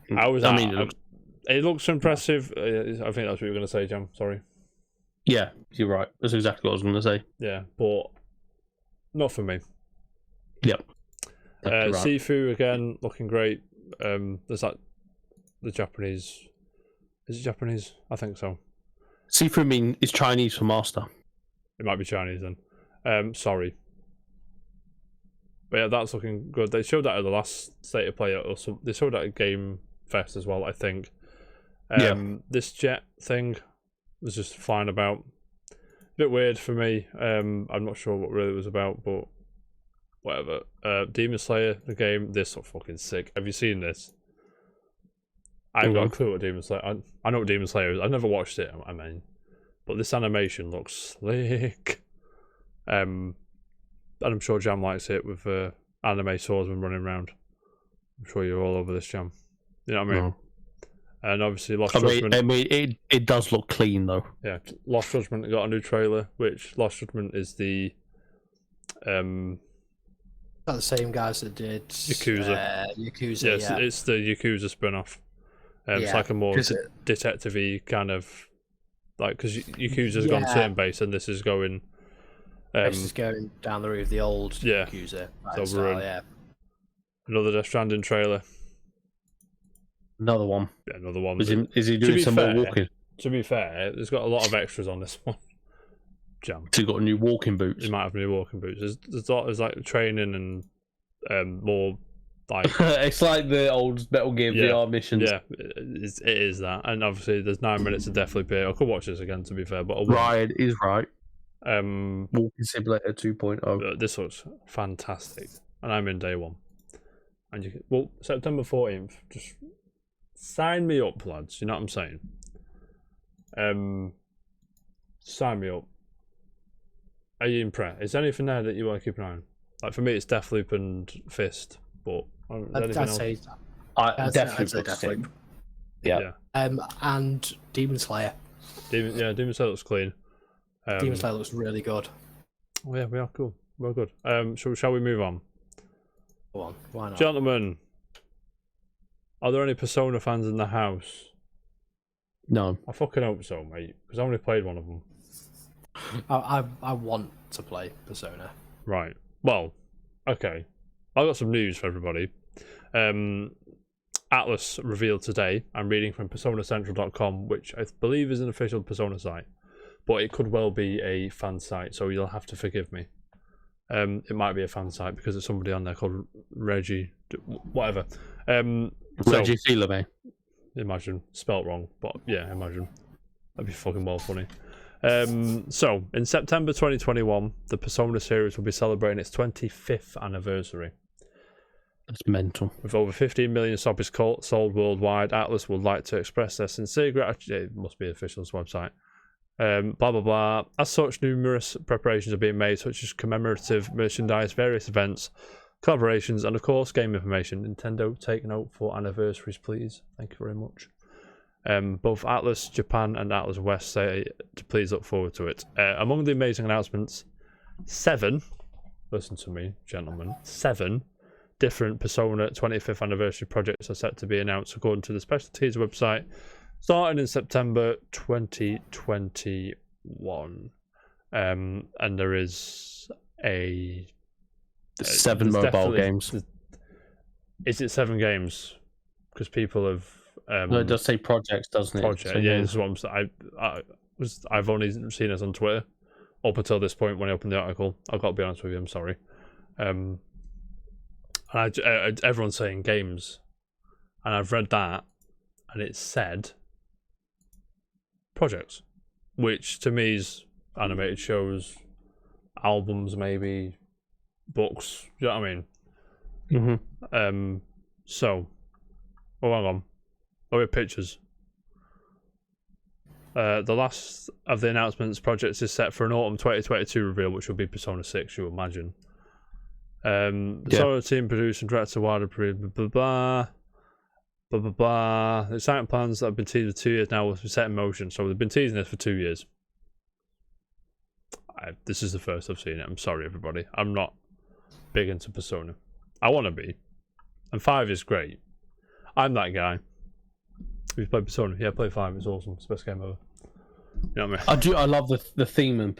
It looks impressive. I think that's what you were going to say, Jam. Sorry. Yeah, you're right. That's exactly what I was going to say. Yeah, but not for me. Yep. Right. Sifu again, looking great. There's that the Japanese. Is it Japanese? I think so. Sifu is Chinese for master. It might be Chinese then. Sorry. But yeah, that's looking good. They showed that at the last State of Play, or some, they showed that at Game Fest as well, I think. This jet thing was just flying about. A bit weird for me. I'm not sure what really it was about, but whatever. Demon Slayer, the game, this looks fucking sick. Have you seen this? I've got a clue what Demon Slayer. I know what Demon Slayer is. I've never watched it. I mean, but this animation looks slick. And I'm sure Jam likes it with anime swordsman running around. I'm sure you're all over this, Jam. You know what I mean? No. And obviously Lost Judgment. It does look clean though. Yeah, Lost Judgment got a new trailer, which Lost Judgment is the Not the same guys that did Yakuza. Yakuza, Yes, yeah. it's the Yakuza spin-off. It's Yeah, like a more detective-y kind of, like, because Yakuza's gone turn-based, and this is going. This is going down the route of the old Yakuza. So we're in. Another Death Stranding trailer. Another one. Yeah, another one. Is he doing some more walking? To be fair, there's got a lot of extras on this one. Jam. So he got new walking boots. He might have new walking boots. There's like training and more like. It's like the old Metal Gear VR missions. Yeah, it is that, and obviously there's 9 minutes of Deathly Pay. I could watch this again, to be fair, but Ryan is right. Walking Simulator 2.0. This looks fantastic, and I'm in day one. And September 14th. Just sign me up, lads. You know what I'm saying? Sign me up. Are you impressed? Is there anything there that you want to keep an eye on? Like for me, it's Deathloop and Fist, but I'd say Deathloop. Yeah. And Demon Slayer. Demon Slayer looks clean. Demon Slayer looks really good. Oh yeah, we are cool. We're good. Shall we move on? Go on, why not? Gentlemen, are there any Persona fans in the house? No. I fucking hope so, mate, because I only played one of them. I want to play Persona. Right. Well, okay. I've got some news for everybody. Atlus revealed today, I'm reading from PersonaCentral.com, which I believe is an official Persona site, but it could well be a fan site, so you'll have to forgive me. It might be a fan site because there's somebody on there called Reggie, whatever. Reggie Fila-May. Imagine, spelt wrong, but yeah, imagine. That'd be fucking well funny. So, in September 2021, the Persona series will be celebrating its 25th anniversary. That's mental. With over 15 million copies sold worldwide, Atlus would like to express their sincere gratitude. It must be official website. Blah, blah, blah. As such, numerous preparations are being made, such as commemorative merchandise, various events, collaborations, and of course, game information. Nintendo, take note for anniversaries, please. Thank you very much. Both Atlus Japan and Atlus West say to please look forward to it. Among the amazing announcements, 7, listen to me, gentlemen, 7 different Persona 25th anniversary projects are set to be announced according to the special teaser website, starting in September 2021. And there is a 7 mobile games. Is it 7 games? Because people have. No, it does say projects, doesn't it? Project, yeah. This is what I'm saying. I've only seen this on Twitter up until this point when I opened the article. I've got to be honest with you. I'm sorry. Everyone's saying games, and I've read that, and it said projects, which to me is animated shows, albums, maybe books. You know what I mean? So, hang on. Oh, we have pictures. The last of the announcements projects is set for an autumn 2022 reveal, which will be Persona 6, you imagine. Persona team producer and director wider blah blah blah blah blah blah. The exciting plans that have been teased for 2 years now will be set in motion. So they've been teasing this for 2 years. This is the first I've seen it. I'm sorry, everybody. I'm not big into Persona. I want to be, and 5 is great. I'm that guy. Who's played Persona? Yeah, play 5. It's awesome. It's the best game ever. You know what I mean? I love the theme and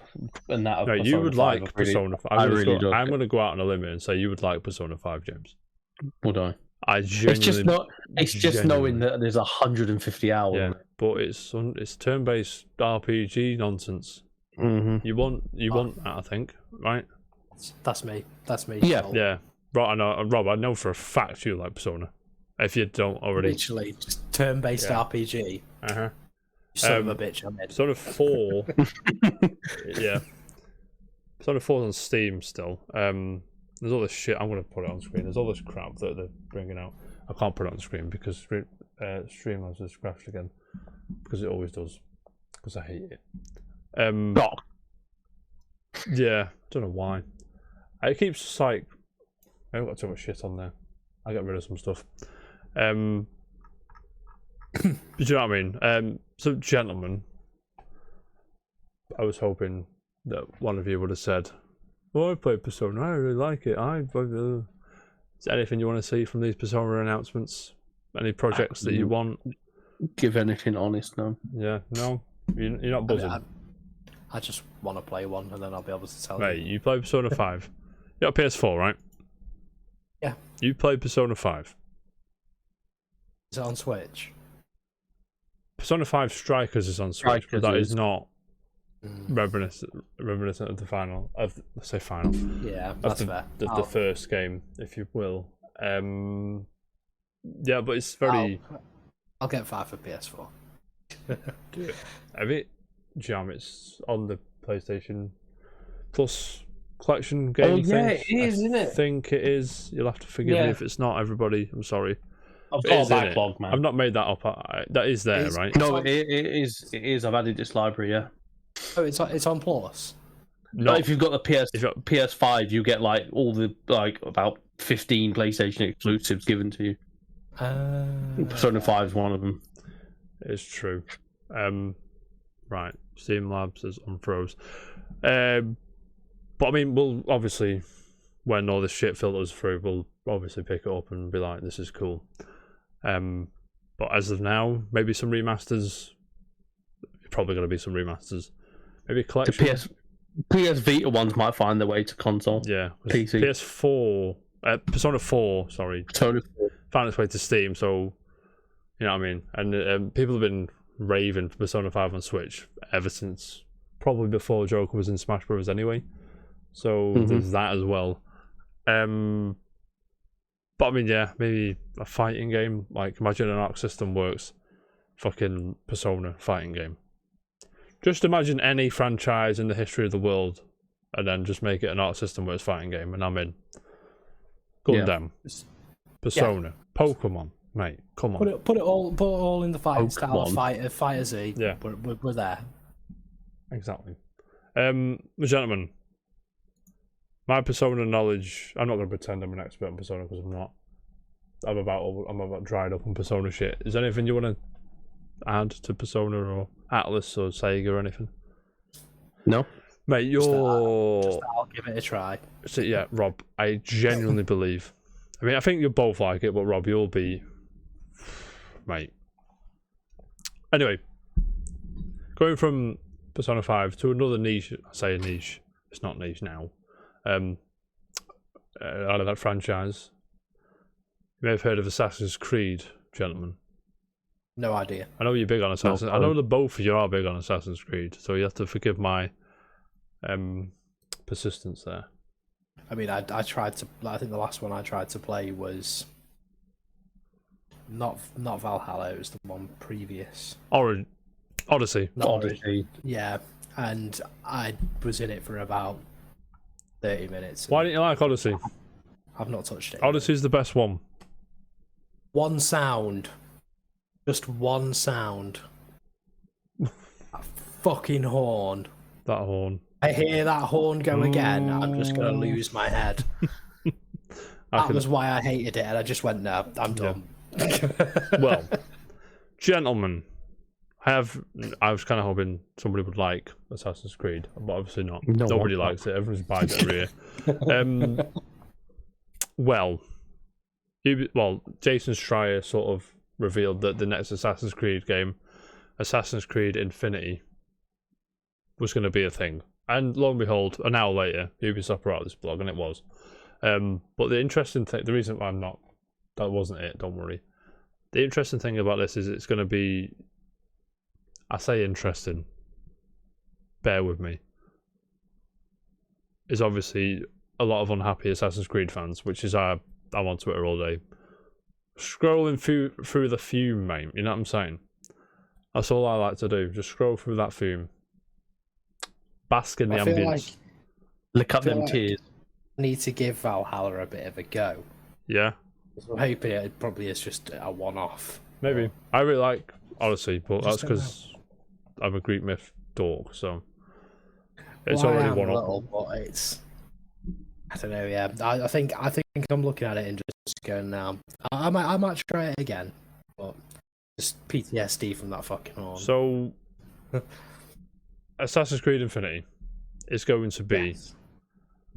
that. Of no, Persona you would 5. like Persona 5. I'm going to go out on a limb and say you would like Persona 5, James. Would I? I genuinely. It's just knowing that there's 150 hours. Yeah, but it's turn-based RPG nonsense. You want that, I think, right? That's me. Yeah. Joel. Yeah. Rob, I know for a fact you like Persona. If you don't already. Literally, just turn-based RPG. Son of a bitch, I'm in. Persona 4. Yeah. Persona 4's on Steam still. There's all this shit. I'm going to put it on screen. There's all this crap that they're bringing out. I can't put it on screen because Streamlabs has crashed again. Because it always does. Because I hate it. Yeah. Don't know why. It keeps just like. I haven't got too much shit on there. I'll get rid of some stuff. Do you know what I mean? So, gentlemen, I was hoping that one of you would have said, "Oh, I played Persona. I really like it. Is there anything you want to see from these Persona announcements? Any projects that you want?" Give anything honest, no. Yeah, no, you're not buzzing. I just want to play one, and then I'll be able to tell you. Mate, you played Persona 5. You got a PS4, right? Yeah. You played Persona 5. Is it on Switch? Persona 5 Strikers is on Switch, but that is not reminiscent of the final. Let's say final. Yeah, that's fair. The first game, if you will. Yeah, but it's very. I'll get 5 for PS4. Do it. Have it? Jam, it's on the PlayStation Plus collection game. Oh yeah, thing. it is, isn't it? I think it is. You'll have to forgive me if it's not, everybody. I'm sorry. I've got a backlog, man. I've not made that up. That is there, right? No, it is. It is. I've added this library, yeah. Oh, it's on Plus. No, if you've got the PS5, you get like all the about 15 PlayStation exclusives given to you. Persona 5 is one of them. It's true. Right, Steam Labs is on froze. But I mean, we'll obviously, when all this shit filters through, we'll obviously pick it up and be like, "This is cool." But as of now, maybe some remasters. Probably going to be some remasters. Maybe a collection. The PS Vita ones might find their way to console. Yeah, PC. PS4, Persona 4. Sorry, Persona 4 found its way to Steam. So, you know what I mean. And people have been raving for Persona 5 on Switch ever since probably before Joker was in Smash Bros. Anyway. So there's that as well. But I mean, yeah, maybe a fighting game. Like, imagine an Arc System Works fucking Persona fighting game. Just imagine any franchise in the history of the world, and then just make it an art system where it's fighting game, and I'm in. Gundam, Persona, Pokemon, mate, come on. Put it all in the fighting style of Fighter Z. Yeah, we're there. Exactly. Gentlemen, my Persona knowledge. I'm not going to pretend I'm an expert on Persona because I'm not. I'm about dried up on Persona shit. Is there anything you want to add to Persona or Atlus or Sega or anything? No. Mate, Just I'll give it a try. So, yeah, Rob, I genuinely believe. I mean, I think you'll both like it, but Rob, you'll be... Mate. Anyway, going from Persona 5 to another niche. I say a niche. It's not niche now. Out of that franchise. You may have heard of Assassin's Creed, gentlemen. No idea. I know you're big on Assassin's. I know that both of you are big on Assassin's Creed, so you have to forgive my persistence there. I mean, I tried to. I think the last one I tried to play was not Valhalla. It was the one previous. Odyssey. Odyssey. Yeah, and I was in it for about 30 minutes. Why didn't you like Odyssey? I've not touched it. Odyssey's the best one. One sound. Just one sound. A fucking horn. That horn. I hear that horn go again, I'm just going to lose my head. That was why I hated it, and I just went, no, I'm done. Yeah. Well, gentlemen, I was kind of hoping somebody would like Assassin's Creed, but obviously not. Nobody likes it. Everyone's buying it every year. Well, Jason Schreier sort of revealed that the next Assassin's Creed game, Assassin's Creed Infinity, was going to be a thing. And lo and behold, an hour later, Ubisoft put out this blog, and it was. But the interesting thing, the reason why I'm not, that wasn't it, don't worry. The interesting thing about this is it's going to be, I say interesting, bear with me, is obviously a lot of unhappy Assassin's Creed fans, which is I'm on Twitter all day. Scrolling through the fume, mate, you know what I'm saying? That's all I like to do, just scroll through that fume. Bask in the ambience. Lick up them tears. I need to give Valhalla a bit of a go. Yeah. I'm hoping it probably is just a one-off. Maybe. I really like Odyssey, but that's because I'm a Greek myth dork, so it's already one off. But it's, I don't know. Yeah, I think I'm looking at it and just going now. I might try it again, but just PTSD from that fucking horn. So, Assassin's Creed Infinity is going to be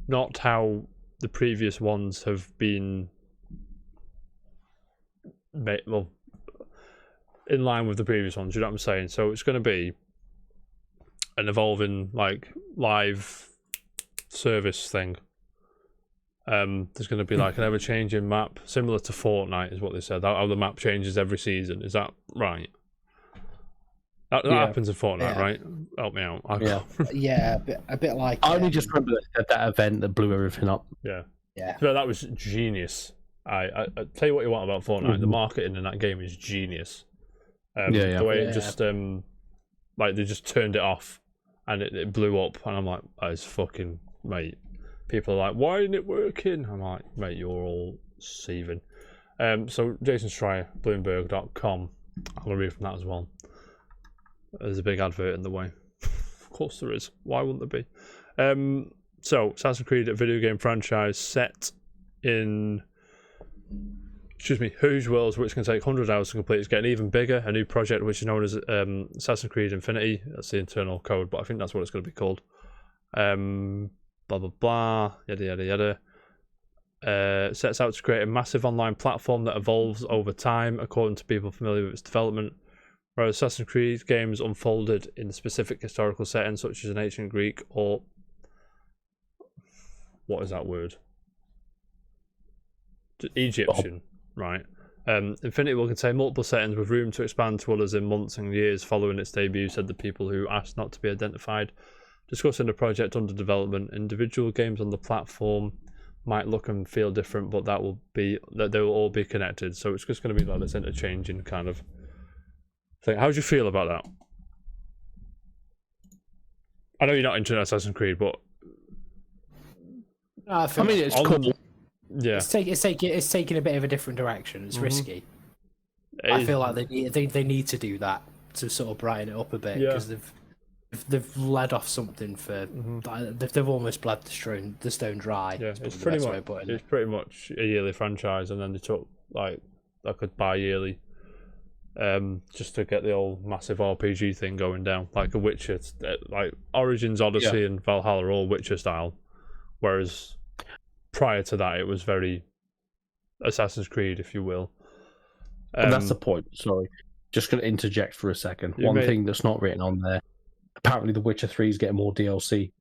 not how the previous ones have been made, well, in line with the previous ones, you know what I'm saying? So it's going to be an evolving, like, live service thing. There's going to be like an ever-changing map, similar to Fortnite is what they said, how the map changes every season. Is that right? That happens in Fortnite, right? Help me out. Yeah, a bit like... I only just remember that event that blew everything up. Yeah. Yeah. So that was genius. I tell you what you want about Fortnite. The marketing in that game is genius. The way it just like they just turned it off and it blew up, and I'm like, that is fucking, mate. People are like, why isn't it working? I'm like, mate, you're all seething. So Jason Schreier, Bloomberg.com. I'm gonna read from that as well. There's a big advert in the way. Of course there is. Why wouldn't there be? So Assassin's Creed, a video game franchise set in huge worlds which can take 100 hours to complete. It's getting even bigger. A new project which is known as Assassin's Creed Infinity. That's the internal code, but I think that's what it's going to be called. Blah blah blah. Yada yada yada. Sets out to create a massive online platform that evolves over time, according to people familiar with its development. Whereas Assassin's Creed games unfolded in specific historical settings, such as an ancient Greek or what is that word? Egyptian, right? Infinity will contain multiple settings with room to expand to others in months and years following its debut, said the people who asked not to be identified. Discussing the project under development, individual games on the platform might look and feel different, but they will all be connected. So it's just going to be like this interchanging kind of thing. How do you feel about that? I know you're not into Assassin's Creed, but I mean, it's cool. Yeah, it's taking a bit of a different direction. It's risky. I feel like they need to do that to sort of brighten it up a bit because they've led off something for they've almost bled the stone dry. Yeah, it's pretty much a yearly franchise, and then they took like a bi-yearly, just to get the old massive RPG thing going down, like a Witcher, like Origins, Odyssey, and Valhalla are all Witcher style, whereas prior to that it was very Assassin's Creed, if you will. And that's the point. Sorry, just going to interject for a second. One thing that's not written on there. Apparently, The Witcher 3 is getting more DLC.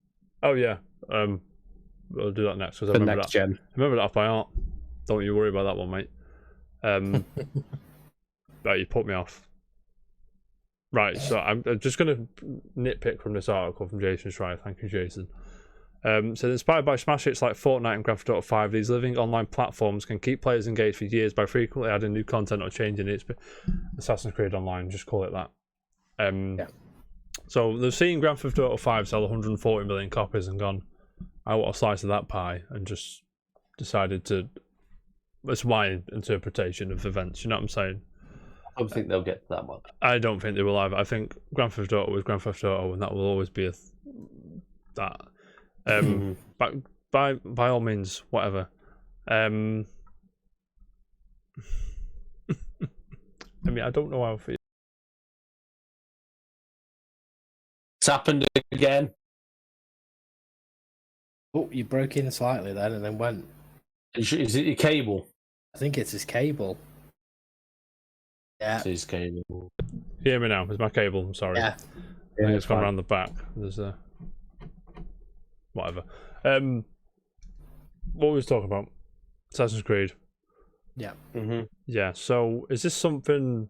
Oh yeah, we'll do that next because I remember gen. I remember that off by heart. Don't you worry about that one, mate. But you put me off. Right, so I'm just going to nitpick from this article from Jason Schreier. Thank you, Jason. So inspired by smash hits like Fortnite and Grand Theft Auto 5, these living online platforms can keep players engaged for years by frequently adding new content or changing it. Assassin's Creed Online, just call it that. So they've seen Grand Theft Auto 5 sell 140 million copies and gone, I want a slice of that pie, and just decided to... It's my interpretation of events, you know what I'm saying? I don't think they'll get to that much. I don't think they will either. I think Grand Theft Auto is Grand Theft Auto, and that will always be that. But by all means, whatever. I mean, I don't know how I feel. It's happened again. Oh, you broke in slightly then, and then went. Is it your cable? I think it's his cable. Yeah, it's his cable. Hear me now? It's my cable. I'm sorry. Yeah, I think it's gone around the back. There's a whatever. What we was talking about? Assassin's Creed. Yeah. Yeah. So, is this something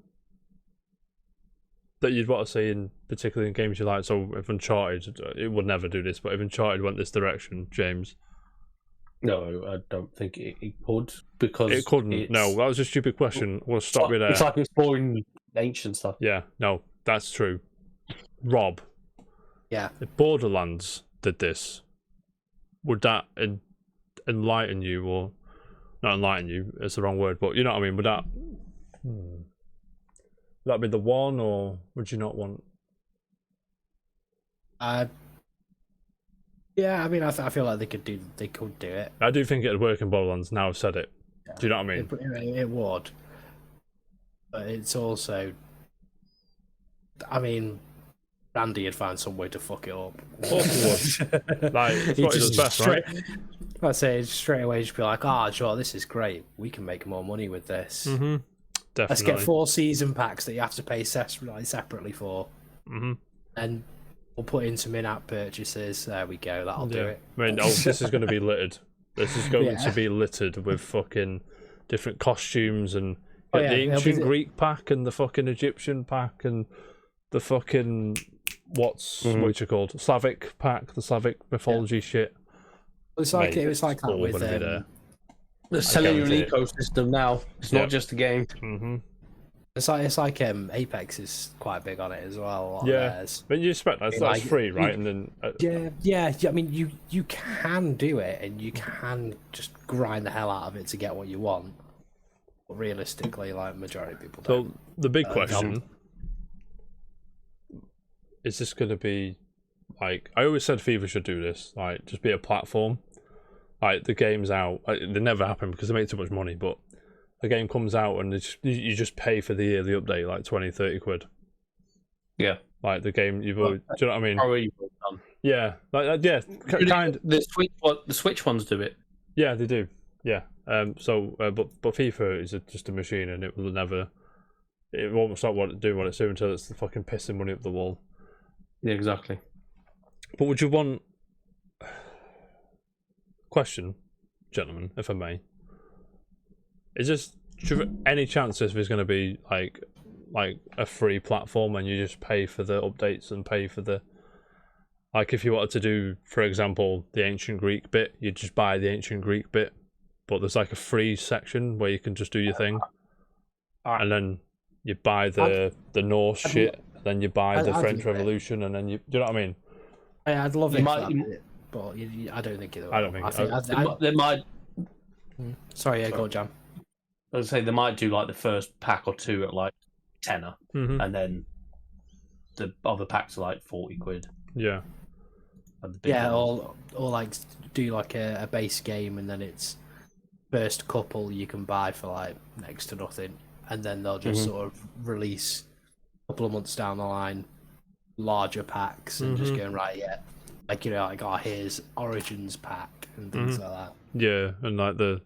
that you'd want to see particularly in games you like? So, if Uncharted, it would never do this, but if Uncharted went this direction, James. No, I don't think it could, because it couldn't. No, that was a stupid question. We'll stop you there. It's like exploring ancient stuff. Yeah. No, that's true. Rob. Yeah. If Borderlands did this, would that enlighten you, or not enlighten you? It's the wrong word, but you know what I mean. Would that be the one, or would you not want? Yeah, I mean, I feel like they could do it. I do think it'd work in Borderlands. Now I've said it. Yeah. Do you know what I mean? It would, but it's also, I mean, Randy had found some way to fuck it up. Of course he would. Like, it's what he does best, right? I'd say straight away, just be like, sure, this is great. We can make more money with this. Mm-hmm. Definitely. Let's get 4 season packs that you have to pay separately for. Mm-hmm. And we'll put in some in-app purchases. There we go. That'll do it. I mean, this is going to be littered. This is going to be littered with fucking different costumes and the ancient Greek pack and the fucking Egyptian pack and the fucking what's you called? Slavic pack, the Slavic mythology shit. It's like it was like that with they're selling you an ecosystem now. It's not just a game. Mm-hmm. It's like Apex is quite big on it as well. But you expect that's free, right? And then yeah. I mean, you can do it, and you can just grind the hell out of it to get what you want. But realistically, like majority of people don't. So the big question is: this going to be like I always said, FIFA should do this. Like, just be a platform. Like the game's out, they never happen because they make too much money, but. The game comes out and you just pay for the yearly update, like 20, 30 quid. Yeah. Like the game, do you know what I mean? Probably yeah. Kind. The Switch ones do it. Yeah, they do. Yeah. But FIFA is just a machine, and it won't stop doing what it's doing until it's the fucking pissing money up the wall. Yeah, exactly. But would you want... Question, gentlemen, if I may. Is this any chance this is going to be like a free platform and you just pay for the updates and pay for the like if you wanted to do, for example, the ancient Greek bit, you just buy the ancient Greek bit, but there's like a free section where you can just do your thing, and then you buy the Norse shit, then you buy the French Revolution, and then do you know what I mean? I'd love You it, might- for that bit, but I don't think it will. I don't think They might. Sorry, Sorry. go on, Jam. I would say they might do like the first pack or two at like tenner, and then the other packs are like 40 quid. Yeah. And the big Yeah, ones. or like do like a base game, and then it's first couple you can buy for like next to nothing, and then they'll just sort of release a couple of months down the line larger packs and just going right, like like here's Origins pack and things like that. Yeah, and like the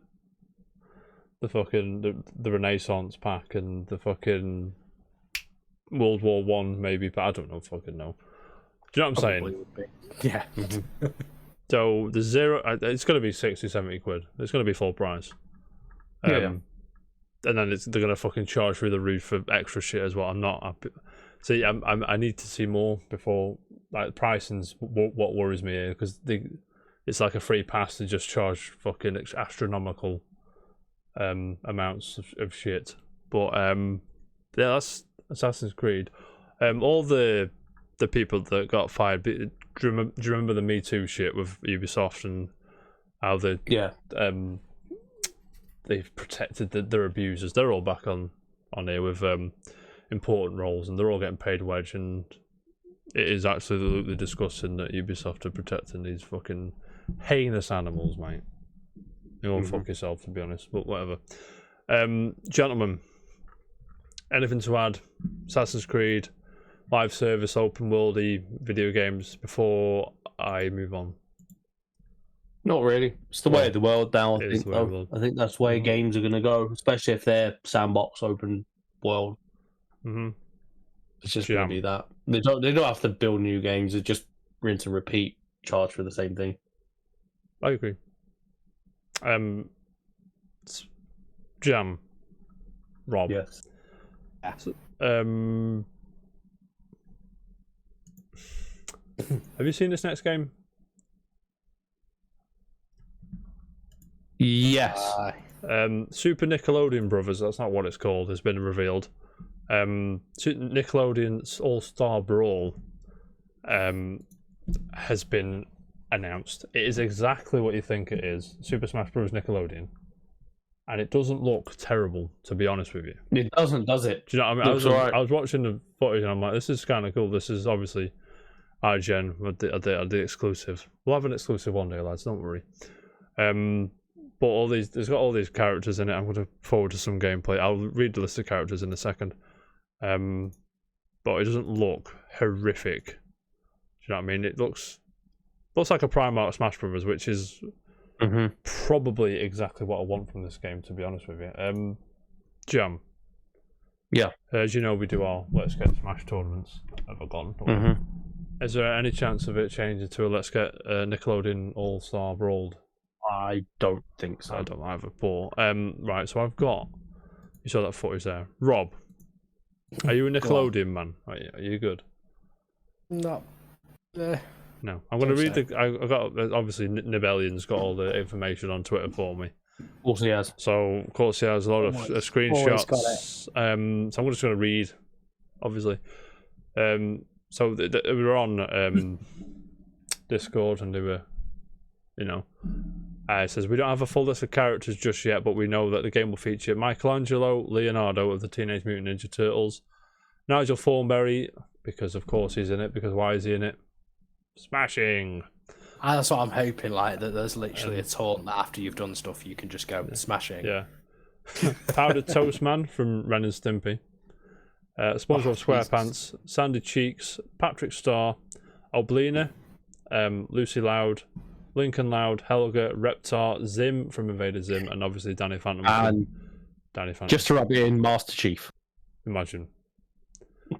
fucking the Renaissance pack and the fucking World War One maybe, but I don't know, fucking know. Do you know what I'm Probably saying? would be. Yeah. So the zero, it's going to be 60, 70 quid. It's going to be full price. Yeah. And then they're going to fucking charge through the roof for extra shit as well. I'm not happy. See, I need to see more before, like, pricing's what worries me here, because it's like a free pass to just charge fucking astronomical amounts of shit. But yeah, that's Assassin's Creed. All the people that got fired. Do you remember the Me Too shit with Ubisoft and how they've protected their abusers? They're all back on here with important roles, and they're all getting paid wedge. And it is absolutely disgusting that Ubisoft are protecting these fucking heinous animals, mate. You won't fuck yourself, to be honest, but whatever. Gentlemen, anything to add? Assassin's Creed, live service, open worldy video games before I move on? Not really. It's the way of the world now. It is the way of the world. I think that's where games are going to go, especially if they're sandbox open world. It's just going to be that. They don't have to build new games. They just rinse and repeat, charge for the same thing. I agree. Jam, Rob. Yes. Have you seen this next game? Yes. Super Nickelodeon Brothers, that's not what it's called, has been revealed. Nickelodeon's All-Star Brawl has been announced. It is exactly what you think it is. Super Smash Bros. Nickelodeon. And it doesn't look terrible, to be honest with you. It doesn't, does it? Do you know what I mean? Right. I was watching the footage and I'm like, this is kind of cool. This is obviously IGN with the exclusive. We'll have an exclusive one day, lads, don't worry. But there's got all these characters in it. I'm going to forward to some gameplay. I'll read the list of characters in a second. But it doesn't look horrific. Do you know what I mean? It looks like a Primark Smash Brothers, which is probably exactly what I want from this game, to be honest with you. Jam. Yeah. As you know, we do our Let's Get Smash tournaments. Have I gone? Is there any chance of it changing to a Let's Get Nickelodeon All-Star Brawl? I don't think so. I don't either. But right, so I've got. You saw that footage there, Rob. Are you a Nickelodeon man? Are you good? No. No, I'm going to read I got obviously Nibellion's got all the information on Twitter for me. Of course he has. So of course he has a lot of screenshots. So I'm just going to read, obviously. So we were on Discord and they were, it says we don't have a full list of characters just yet, but we know that the game will feature Michelangelo, Leonardo of the Teenage Mutant Ninja Turtles, Nigel Thornberry, because of course he's in it. Because why is he in it? Smashing. That's what I'm hoping. Like that, there's literally a taunt that after you've done stuff, you can just go smashing. Yeah. Powdered Toast Man from Ren and Stimpy. SpongeBob SquarePants, Sandy Cheeks, Patrick Star, Oblina, Lucy Loud, Lincoln Loud, Helga, Reptar, Zim from Invader Zim, and obviously Danny Phantom. And Danny Phantom. just to rub it in, Master Chief. Imagine.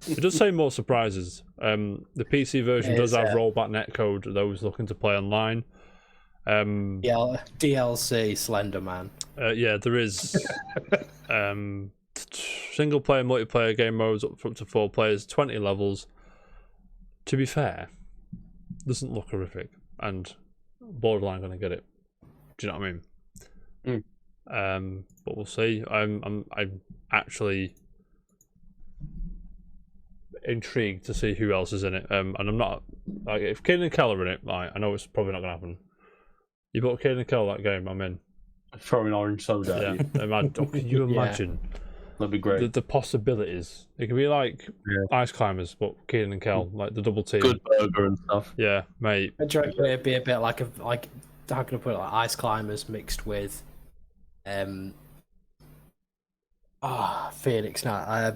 It does say more surprises. The PC version does have rollback netcode, those looking to play online. DLC Slenderman. Yeah, there is single player, multiplayer game modes up to 4 players, 20 levels. To be fair, doesn't look horrific, and borderline going to get it. Do you know what I mean? But we'll see. I'm actually. intrigued to see who else is in it. And I'm not like if Keenan and Kel are in it. Like, I know it's probably not gonna happen. You bought Keenan and Kel that game. I'm in. Throwing orange soda. Yeah. Can you imagine? That'd be great. The possibilities. It could be like Ice Climbers, but Keenan and Kel, like the double team. Good burger and stuff. Yeah, mate. I reckon it'd be a bit like how can I put it? Like Ice Climbers mixed with, Phoenix. No,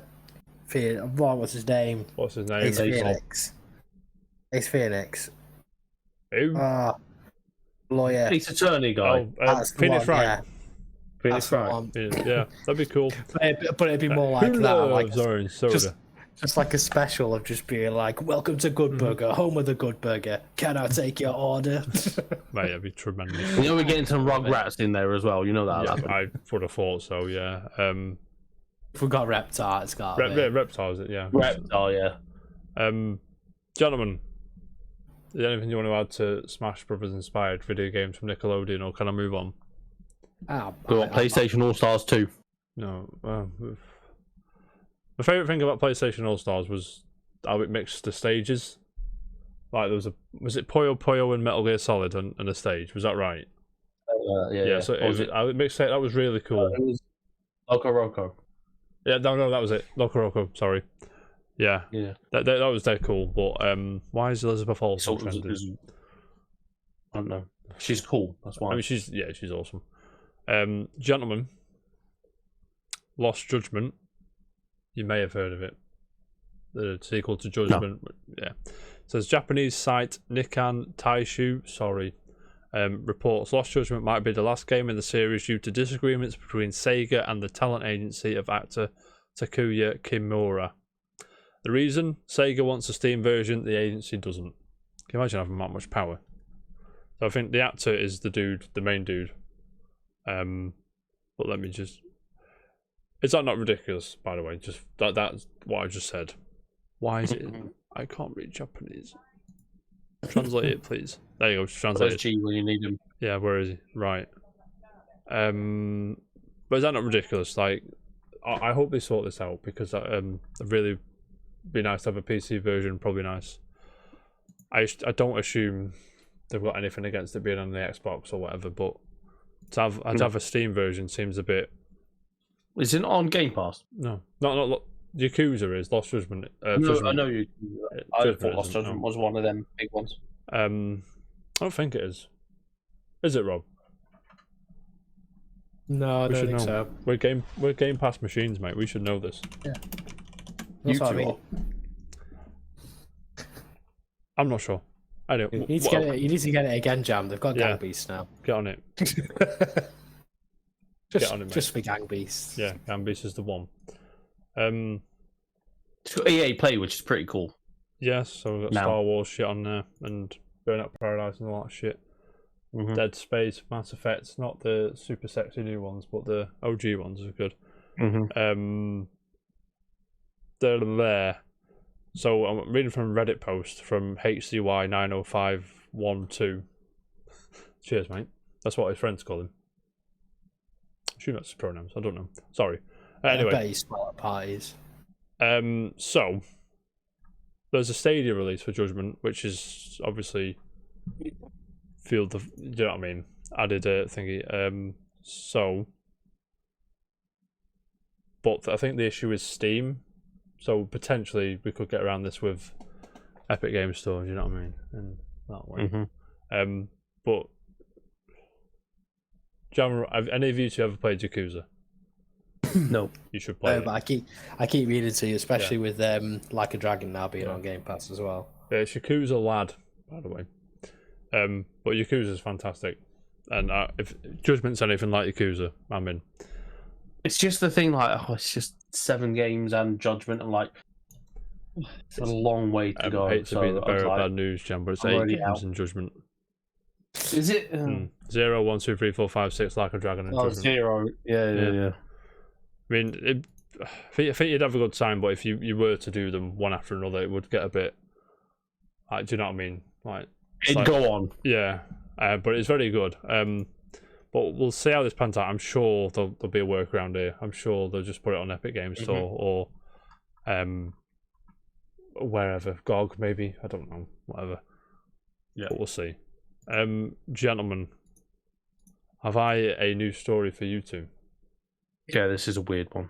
what's his name? What's his name? It's Phoenix. It's Phoenix. Who? Lawyer. Ace Attorney guy. Phoenix Wright. Yeah. Phoenix Wright. Yeah, that'd be cool. But it'd be more like Who that. loves orange soda? Just like a special of just being like, "Welcome to Good Burger, home of the Good Burger. Can I take your order?" Mate, that'd be tremendous. You know, we're getting some Rugrats in there as well. You know that. Yeah, I would have thought so. Yeah. If we got Reptar, it's got Reptiles, yeah. Reptar, yeah. Gentlemen, is there anything you want to add to Smash Brothers inspired video games from Nickelodeon, or can I move on? We want PlayStation All Stars 2. No. My favourite thing about PlayStation All Stars was how it mixed the stages. Like was it Puyo Puyo and Metal Gear Solid and a stage? Was that right? Yeah. So it mixed it. That was really cool. It was Loco Roco. Yeah, no, that was it. Loco Roco. Sorry. Yeah. That was dead cool. But why is Elizabeth Olsen trending? I don't know. She's cool. That's why. I mean, she's awesome. Gentlemen, Lost Judgment. You may have heard of it. The sequel to Judgment. No. Yeah. It says Japanese site Nikkan Taishu, reports Lost Judgment might be the last game in the series due to disagreements between Sega and the talent agency of actor Takuya Kimura. The reason? Sega wants a Steam version, the agency doesn't. Can you imagine having that much power? So I think the actor is the main dude. But let me just... Is that not ridiculous, by the way? Just that's what I just said. Why is it... I can't read Japanese. Translate it, please. There you go, translate it. G when you need him. Yeah, where is he? Right. But is that not ridiculous? Like, I hope they sort this out, because it'd really be nice to have a PC version, probably nice. I don't assume they've got anything against it being on the Xbox or whatever, but to have a Steam version seems a bit... Is it on Game Pass? No, not Yakuza is Lost Judgment. No, Judgment. I know you. I thought Lost Judgment was one of them big ones. I don't think it is. Is it, Rob? No, I don't think so. We're Game Pass machines, mate. We should know this. Yeah. That's what I mean. I'm not sure. I don't. You need to get it again, Jam. They've got Gang Beasts now. Get on it. Get on it, mate. Just for Gang Beasts. Yeah, Gang Beasts is the one. It's got EA Play, which is pretty cool. Yes, so we've got Star Wars shit on there, and Burnout Paradise and all that shit. Mm-hmm. Dead Space, Mass Effect, not the super sexy new ones, but the OG ones are good. Mm-hmm. They're there. So I'm reading from a Reddit post from HCY90512. Cheers, mate. That's what his friends call him. I assume that's his pronouns. I don't know. Sorry. Anyway. I bet he's smart at parties. So there's a Stadia release for Judgment, which is obviously you know what I mean? Added a thingy. But I think the issue is Steam. So potentially we could get around this with Epic Games Store, do you know what I mean? In that way. Mm-hmm. But Jam, have any of you two ever played Yakuza? No. You should play it. But I keep reading to you, especially with Like a Dragon now being on Game Pass as well. Yeah, it's Yakuza Lad, by the way. But Yakuza's fantastic. And if Judgment's anything like Yakuza, I'm in. It's just the thing, like, it's just 7 games and Judgment, and like, it's a long way to go. I hate to be the bearer of bad news, Jam, but it's 8 games in Judgment. Is it? 0, 1, 2, 3, 4, 5, 6, Like a Dragon and Judgment. 0. Yeah. I mean, I think you'd have a good time, but if you were to do them one after another, it would get a bit... Like, do you know what I mean? Like, it'd go on. Yeah, but it's very good. But we'll see how this pans out. I'm sure there'll be a workaround here. I'm sure they'll just put it on Epic Games Store or wherever, GOG maybe, I don't know, whatever. Yeah. But we'll see. Gentlemen, have I a new story for you two? Yeah, this is a weird one.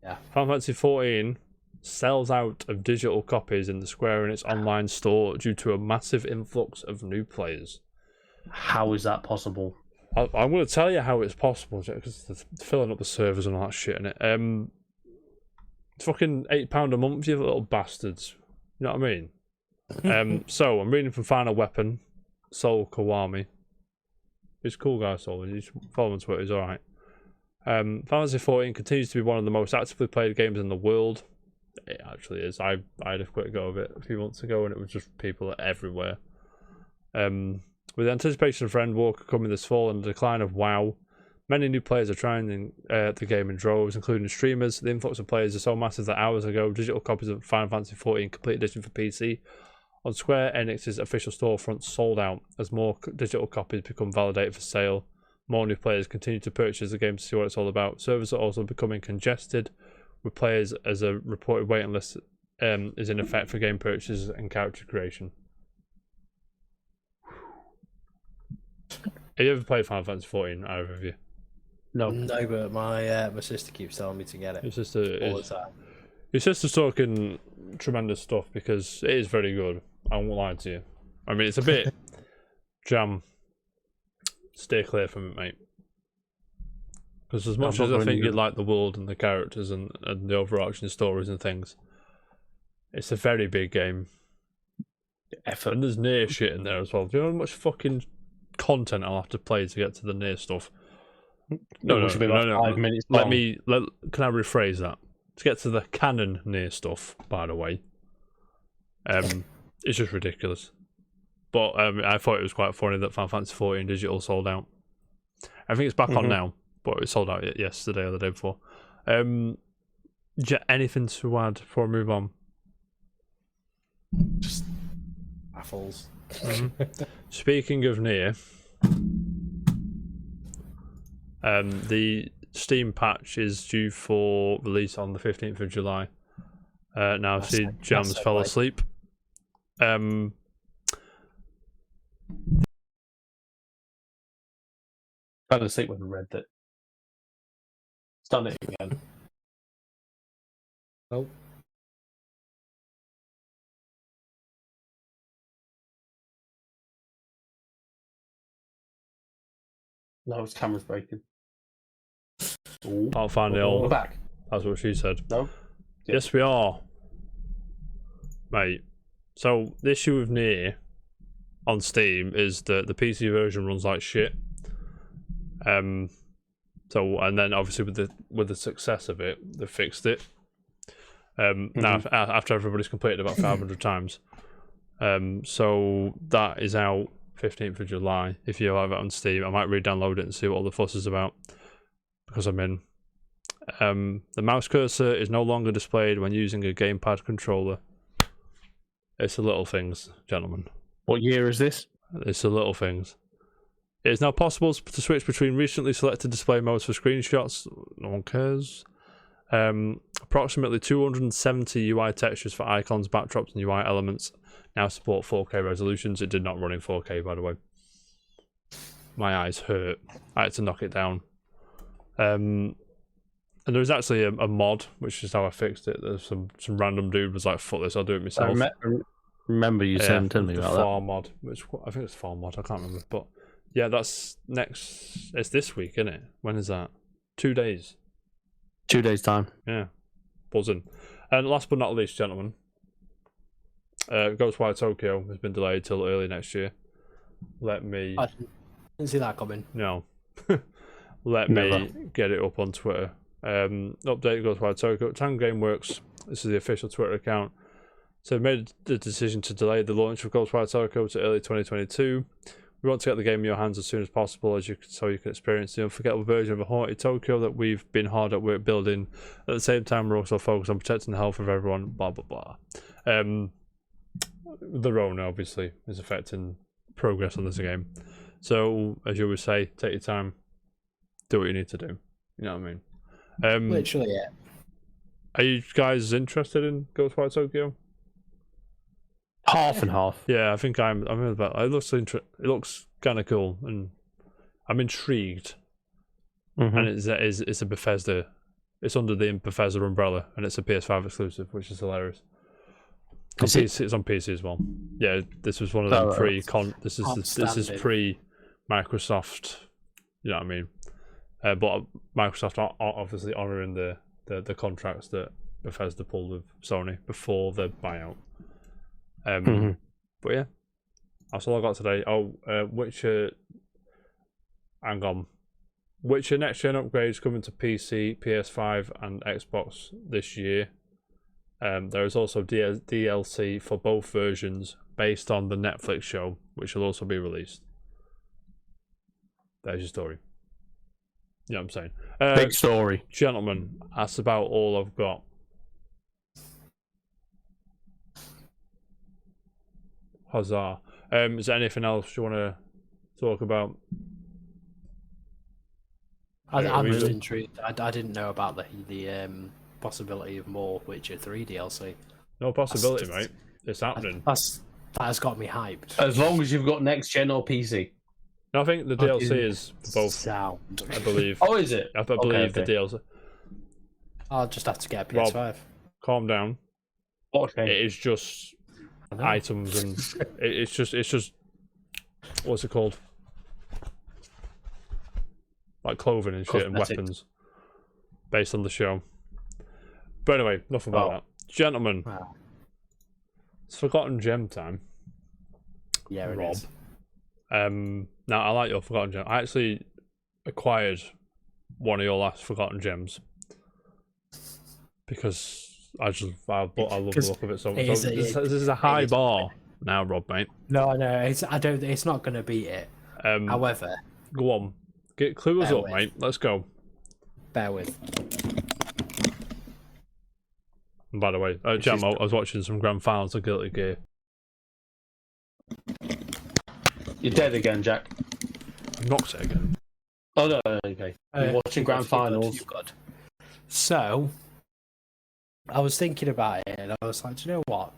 Yeah. Final Fantasy XIV sells out of digital copies in the Square Enix online store due to a massive influx of new players. How is that possible? I'm going to tell you how it's possible, because they're filling up the servers and all that shit in it. It's fucking £8 a month, you little bastards. You know what I mean? So I'm reading from Final Weapon, Sol Kawami. He's a cool guy, Sol. He's following on Twitter. He's all right. Final Fantasy XIV continues to be one of the most actively played games in the world. It actually is. I had a quick go of it a few months ago, and it was just people everywhere. With the anticipation of Endwalker coming this fall and the decline of WoW, many new players are trying the game in droves, including streamers. The influx of players is so massive that hours ago, digital copies of Final Fantasy XIV Complete Edition for PC on Square Enix's official storefront sold out. As more digital copies become validated for sale, more new players continue to purchase the game to see what it's all about. Servers are also becoming congested, with players as a reported waiting list is in effect for game purchases and character creation. Have you ever played Final Fantasy XIV, either of you? No. No, but my sister keeps telling me to get it Your all the time. Your sister's talking tremendous stuff because it is very good. I won't lie to you. I mean, it's a bit jam. Stay clear from it, mate. Because as much as I think you like the world and the characters and the overarching stories and things, it's a very big game. Effort. And there's near shit in there as well. Do you know how much fucking content I'll have to play to get to the near stuff? No. 5 minutes Can I rephrase that? To get to the canon near stuff, by the way, it's just ridiculous. But I thought it was quite funny that Final Fantasy XIV Digital sold out. I think it's back on now, but it sold out yesterday or the day before. Anything to add before we move on? Just baffles. Speaking of near, the Steam patch is due for release on the 15th of July. Now, see, Jams fell asleep. Fell asleep when I read that. It's done it again. Oh. No, his camera's breaking. Can't find the We're old. back. That's what she said. No? Yes, we are, mate. So the issue with Nier on Steam is that the PC version runs like shit. So and then obviously with the success of it, they fixed it. Now after everybody's completed about 500 times. So that is out 15th of July. If you have it on Steam, I might re-download it and see what all the fuss is about, because I'm in. The mouse cursor is no longer displayed when using a gamepad controller. It's the little things, gentlemen. What year is this? It's the little things. It is now possible to switch between recently selected display modes for screenshots. No one cares. Approximately 270 UI textures for icons, backdrops, and UI elements now support 4K resolutions. It did not run in 4K, by the way. My eyes hurt. I had to knock it down. And there was actually a mod, which is how I fixed it. There's some random dude was like, "Fuck this, I'll do it myself." I remember you telling me about the that. farm mod, which I think it's farm mod. I can't remember, but yeah, that's next. It's this week, isn't it? When is that? 2 days. 2 days time. Yeah, buzzing. And last but not least, gentlemen, Ghostwire Tokyo has been delayed till early next year. Let me. I didn't see that coming. No. Let me get it up on Twitter. Update Ghostwire Tokyo. Tango Gameworks, this is the official Twitter account, so made the decision to delay the launch of Ghostwire Tokyo to early 2022. We want to get the game in your hands as soon as possible, so you can experience the unforgettable version of a haunted Tokyo that we've been hard at work building. At the same time, we're also focused on protecting the health of everyone. Blah blah blah. The Rona obviously is affecting progress on this game. So as you always say, take your time, do what you need to do. You know what I mean? Literally, yeah. Are you guys interested in Ghostwire Tokyo? Half and half. Yeah, I think I'm about. It looks kind of cool, and I'm intrigued. Mm-hmm. And it's a Bethesda. It's under the Bethesda umbrella, and it's a PS5 exclusive, which is hilarious. It's on PC as well. Yeah, this was one of them This is pre Microsoft. You know what I mean? But Microsoft are obviously honouring the contracts that Bethesda pulled with Sony before the buyout. But yeah, that's all I got today. Witcher. Hang on. Witcher next gen upgrades coming to PC, PS5, and Xbox this year. There is also DLC for both versions based on the Netflix show, which will also be released. There's your story. You know what I'm saying? Big story. Gentlemen, that's about all I've got. Huzzah. Is there anything else you want to talk about? I'm just intrigued. I didn't know about the possibility of more Witcher 3 DLC. No possibility, mate. It's happening. That has got me hyped. As long as you've got next gen or PC. No, I think the DLC is for both. Sound. I believe. Oh, is it? I believe the DLC. I'll just have to get a PS5. Rob, calm down. Okay. It is just items and it's just what's it called? Like clothing and shit and weapons based on the show. But anyway, enough about that. Gentlemen, it's Forgotten Gem time. Yeah, it Rob. is. Now I like your Forgotten Gem. I actually acquired one of your last Forgotten Gems because I love the look of it so much. This is a high bar now, Rob, mate. No, it's not going to beat it. However, go on. Clue us up, mate. Let's go. Bear with. And by the way, Jam, I was watching some grand finals of Guilty Gear. You're dead again, Jack. I'm not it again. Oh no, okay. You're watching grand finals. So, I was thinking about it, and I was like, do you know what?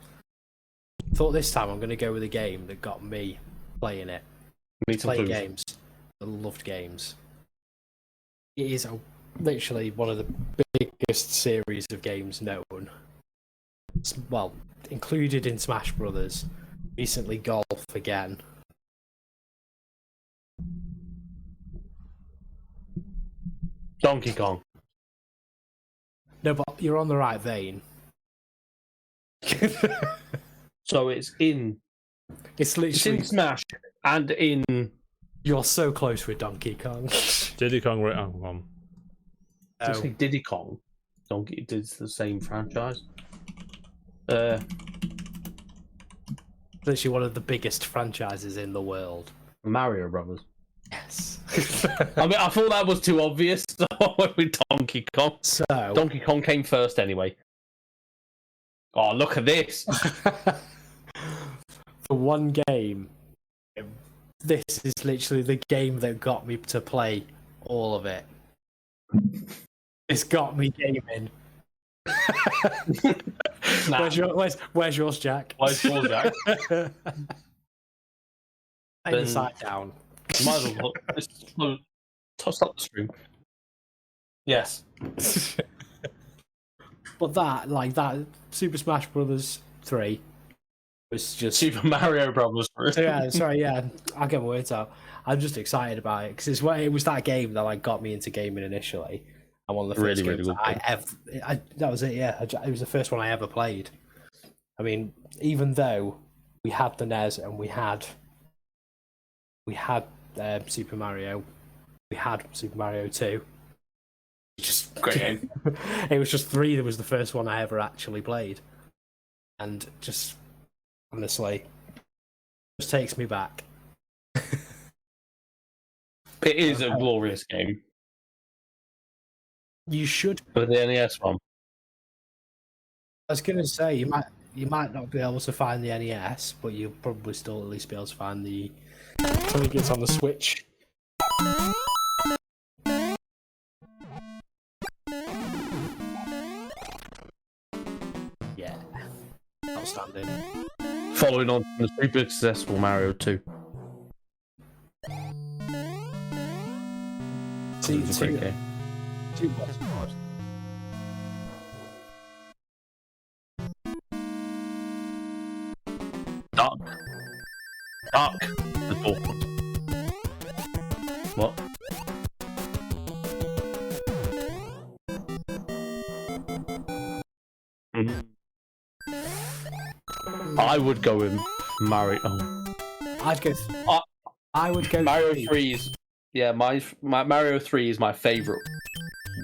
I thought this time I'm going to go with a game that got me playing it. Playing games. I loved games. It is literally one of the biggest series of games known. Well, included in Smash Brothers. Recently, golf again. Donkey Kong. No, but you're on the right vein. So it's in Smash and in. You're so close with Donkey Kong. Diddy Kong, right? Hang on. Did you say Diddy Kong? Donkey did the same franchise. Literally one of the biggest franchises in the world. Mario Brothers. Yes. I mean, I thought that was too obvious. So I went with Donkey Kong. So Donkey Kong came first anyway. Oh, look at this! For one game, this is literally the game that got me to play all of it. It's got me gaming. Where's yours, Jack? Where's yours, Jack? Aim the side down. Might as well toss up the screen. Yes. But that Super Smash Brothers 3 was just Super Mario Brothers 3. Yeah, I'll get my words out. I'm just excited about it because it was that game that got me into gaming initially. And one of the first games that was it. Yeah, it was the first one I ever played. I mean, even though we had the NES and we had Super Mario, we had Super Mario 2. Just great game. It was just 3 that was the first one I ever actually played, and just honestly, just takes me back. It is a glorious game. You should. For the NES one. I was gonna say you might not be able to find the NES, but you'll probably still at least be able to find the. I think it's on the Switch. Yeah, outstanding. Following on from the super successful Mario 2. It was a great game. Two boss mods. Duck. The dwarf. What? I would go with Mario. Oh. I would go Mario 3 is my Mario 3 is my favorite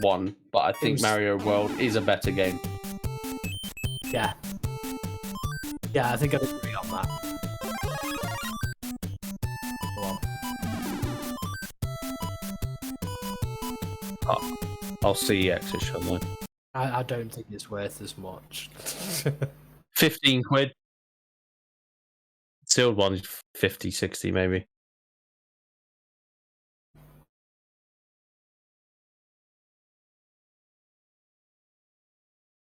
one, but I think Mario World is a better game. Yeah, I think I'd agree on that. Go on. I'll see X-ish online. I don't think it's worth as much. 15 quid. Sealed one is 50, 60 maybe.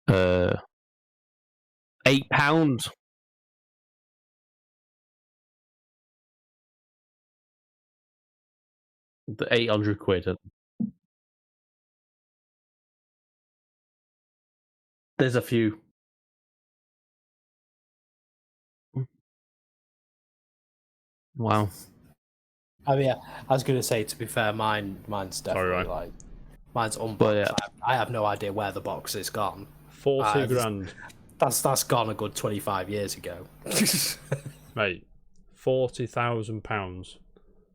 £8. The 800 quid. There's a few. Wow. I mean, I was going to say, to be fair, mine's definitely like mine's unboxed. Yeah. I have no idea where the box is gone. 40 grand. That's gone a good 25 years ago. Mate, £40,000.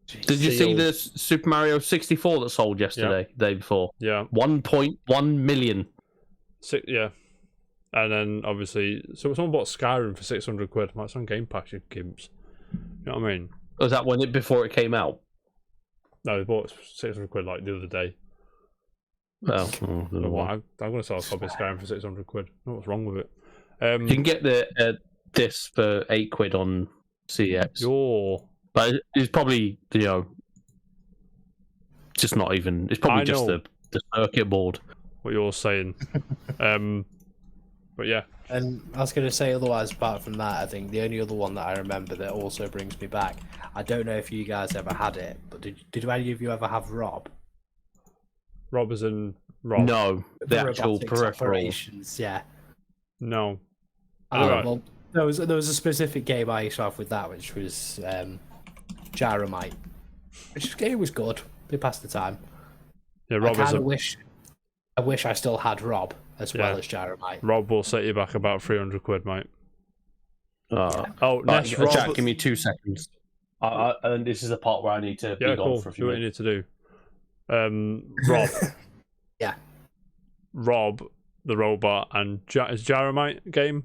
Did you see the Super Mario 64 that sold yesterday, the day before? Yeah. 1.1 million. Yeah. And then, obviously, so someone bought Skyrim for 600 quid. That's on Game Pass, you gimps. You know what I mean? Was that before it came out? No, they bought 600 quid like the other day. Oh, I'm going to sell a copy of Skyrim for 600 quid. I don't know what's wrong with it. You can get the disc for 8 quid on CX. But it's probably, just not even. It's probably just the circuit board. What you're saying. But yeah. And I was going to say, otherwise, apart from that, I think the only other one that I remember that also brings me back, I don't know if you guys ever had it, but did any of you ever have Rob? Rob as in Rob? No, the actual peripheral. Operations, yeah. No. Well, there was a specific game I used to have with that, which was Gyromite. It was good. It passed the time. Yeah, Rob I wish I still had Rob as well as Gyromite. Rob will set you back about 300 quid, mate. Rob... Jack, give me 2 seconds. And this is the part where I need to be gone for a few minutes. Do what you need to do. Rob. Yeah. Rob, the robot, and is Gyromite game?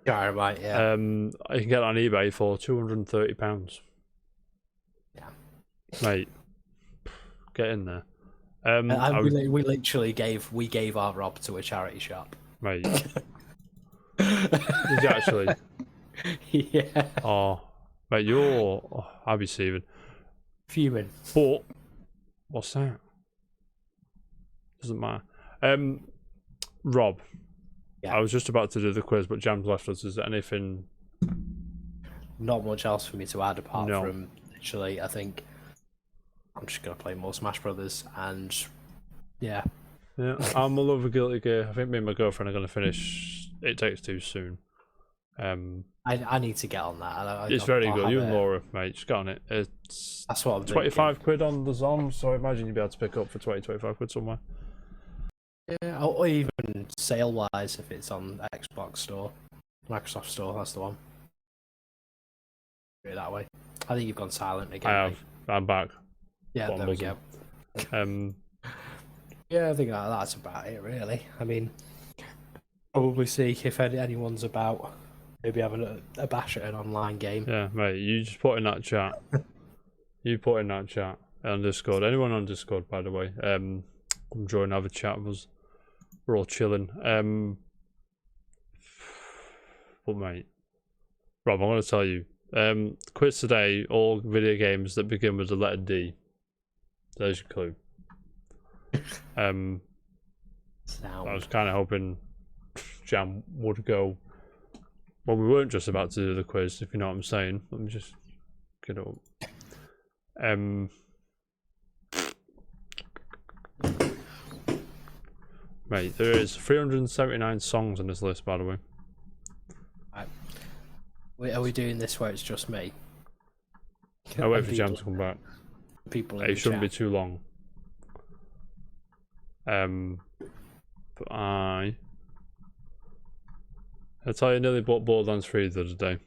Gyromite, yeah. You can get it on eBay for £230. Yeah. Mate, get in there. We literally gave our Rob to a charity shop. Mate. Did you actually? Yeah. Oh, mate, I'll be seething. Fuming. But, what's that? Doesn't matter. Rob. Yeah. I was just about to do the quiz, but Jam's left us. Is there anything? Not much else for me to add apart from literally, I think I'm just gonna play more Smash Brothers and yeah. I'm all over Guilty Gear. I think me and my girlfriend are gonna finish It Takes Two soon. I need to get on that. It's very good. You and Laura, mate, just get on it. That's what I'm 25 quid on the Zon, so I imagine you'll be able to pick up for 25 quid somewhere. Yeah, or even sale wise if it's on Xbox Store, Microsoft Store. That's the one. Do it that way. I think you've gone silent again. I have. I'm back. Yeah, there we go. Yeah, I think that's about it, really. I mean, probably see if anyone's about. Maybe having a bash at an online game. Yeah, mate. You just put in that chat. You put in that chat on Discord. Anyone on Discord, by the way. Come join, have a chat with us. We're all chilling. But mate, Rob, I'm going to tell you. Quiz today, all video games that begin with the letter D. There's your clue. I was kind of hoping Jam would go Well, we weren't just about to do the quiz, if you know what I'm saying. Let me just get it up. Mate, there is 379 songs on this list, by the way. Right. Are we doing this where it's just me? I wait for Jam to come back. People in It the shouldn't be chat. too long. But I tell you, I nearly bought Borderlands 3 the other day.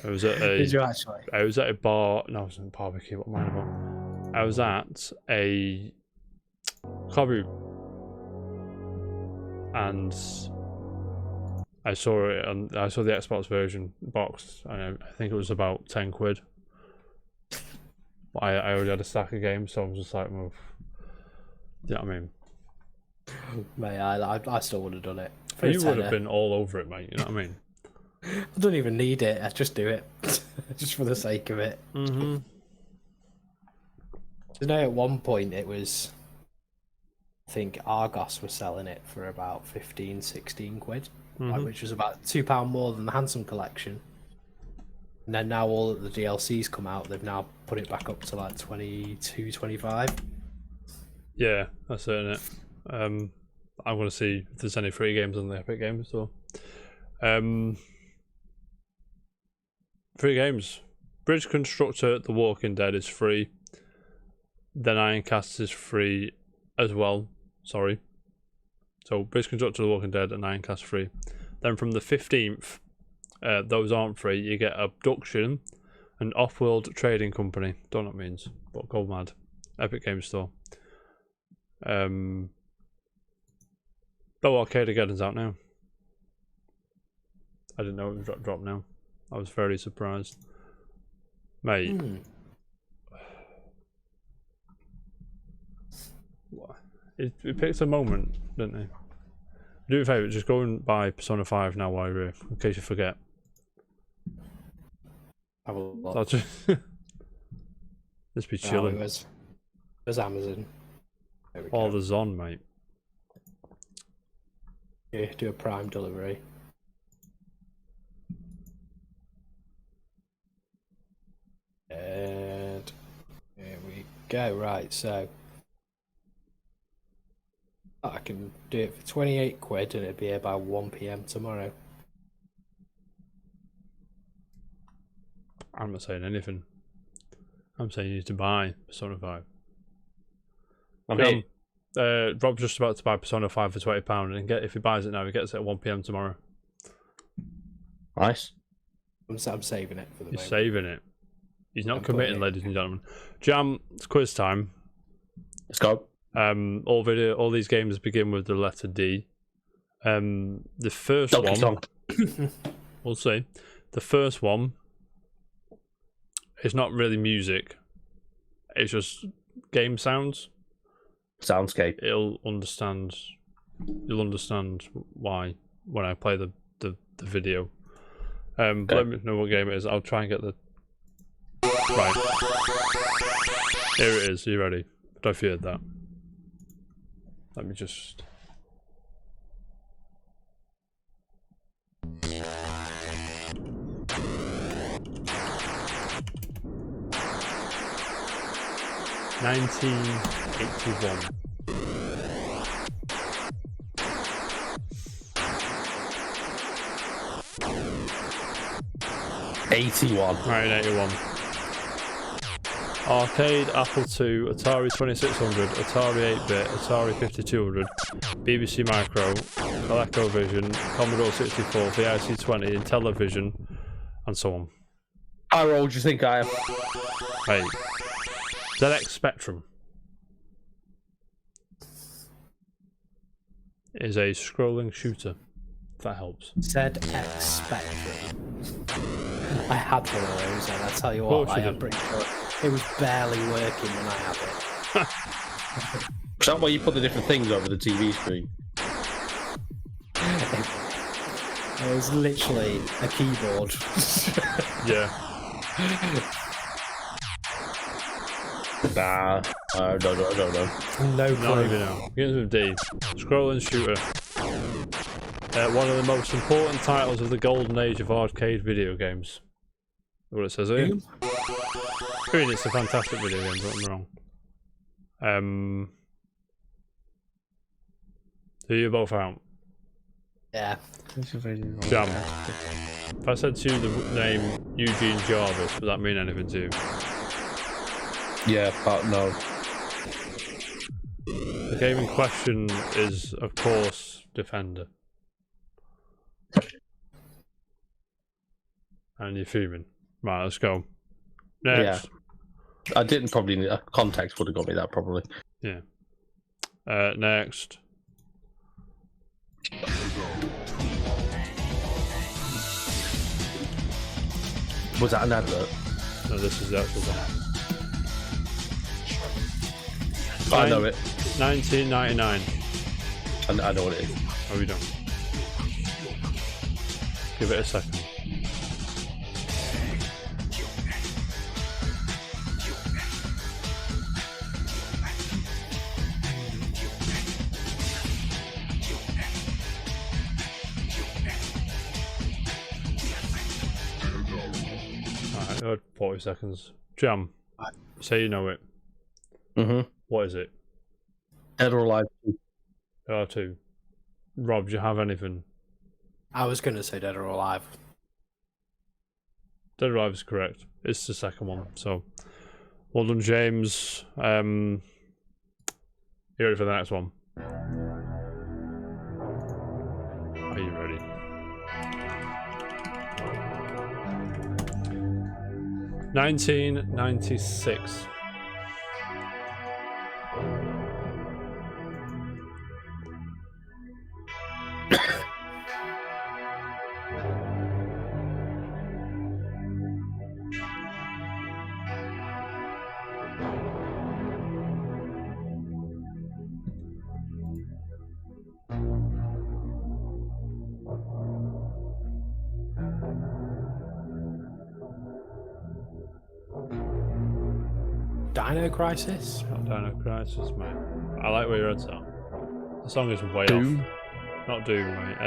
I was at a. Did you actually? I was at a bar. No, I wasn't a barbecue. What am I about? I was at a club, and I saw it. And I saw the Xbox version box. And I think it was about 10 quid. But I already had a stack of games, so I was just like, well, you know what I mean? Mate, I still would have done it. You would have been all over it, mate. You know what I mean? I don't even need it. I just do it, just for the sake of it. Mm-hmm. You know, at one point it was, I think Argos was selling it for about 15, 16 quid, like, which was about £2 more than the Handsome Collection. And then now all of the DLCs come out, they've now put it back up to like 22, 25. Yeah, that's it, innit? I want to see if there's any free games on the Epic Games Store. Free games. Bridge Constructor, The Walking Dead is free. Then Ironcast is free as well. Sorry. So Bridge Constructor, The Walking Dead, and Ironcast free. Then from the 15th, those aren't free. You get Abduction and Off-World Trading Company. Don't know what it means, but go mad. Epic Games Store. Arcade Again's out now. I didn't know it was dropped now. I was very surprised. Mate. It picks a moment, didn't it? Do me a favour, just go and buy Persona 5 now while you're here, in case you forget. Have a look. I'll just be chilling. It was Amazon. There we All go. the on, mate. Yeah, do a Prime delivery. And here we go. Right, so I can do it for 28 quid and it'll be here by 1 PM tomorrow. I'm not saying anything. I'm saying you need to buy Persona 5. Rob's just about to buy Persona 5 for £20 and if he buys it now, he gets it at 1 PM tomorrow. Nice. I'm saving it for the He's moment. saving it. He's not I'm committing, putting it- ladies and gentlemen. Jam, it's quiz time. Let's go. All these games begin with the letter D. The first Donkey one, Kong. we'll see. The first one is not really music. It's just game sounds. Soundscape. You'll understand why when I play the video. But let me know what game it is. I'll try and get the right. Here it is. Are you ready? I feared that. Let me just. $1981. $81. 1981. Arcade, Apple II, Atari 2600, Atari 8-bit, Atari 5200, BBC Micro, ColecoVision, Commodore 64, VIC-20, Intellivision, and so on. How old do you think I am? Hey, ZX Spectrum is a scrolling shooter, if that helps. ZX Spectrum. I had one of those, and I tell you what, course you I'm did. pretty sure it was barely working when I had it. Is that why you put the different things over the TV screen? It was literally a keyboard. Yeah. Nah. No. No Not clue. even now. Begins with D. Scrolling shooter. One of the most important titles of the golden age of arcade video games. What it says here. I mean, it's a fantastic video game, don't get me wrong. Who are you both out? Yeah. Jam. If I said to you the name Eugene Jarvis, would that mean anything to you? Yeah, but no. The game in question is, of course, Defender. And you're fuming. Right, let's go. Next. Yeah. I didn't probably need context would have got me that probably. Yeah. Next. Was that an advert? No, this is the actual one. I know it. 1999. I know what it is. Oh, we don't. Give it a second. Alright, 40 seconds. Jam, say you know it. Mm-hmm. What is it? Dead or Alive 2. R2. Rob, do you have anything? I was going to say Dead or Alive. Dead or Alive is correct. It's the second one. So, well done, James. You ready for the next one? Are you ready? $1996. Dino Crisis? Not Dino Crisis, mate. I like where your head's at. The song is way Doom? off. Not Doom, mate.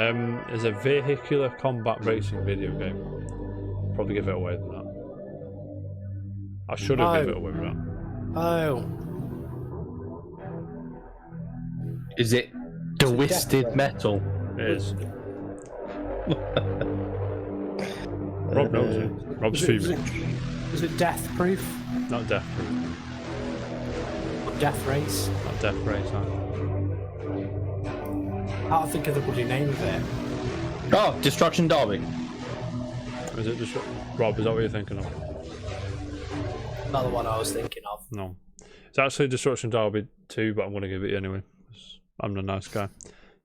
It's a vehicular combat racing video game. Probably give it away with that. I should have given it away with that. Oh. Is it Twisted Metal? It is. Rob knows it. Rob's fuming. Was it Death Proof? Not Death Proof. Death Race? Not Death Race, huh? I can't think of the bloody name of it. Oh, Destruction Derby. Is it just Rob? Is that what you're thinking of? Not the one I was thinking of. No. It's actually Destruction Derby 2, but I'm going to give it to you anyway. I'm the nice guy.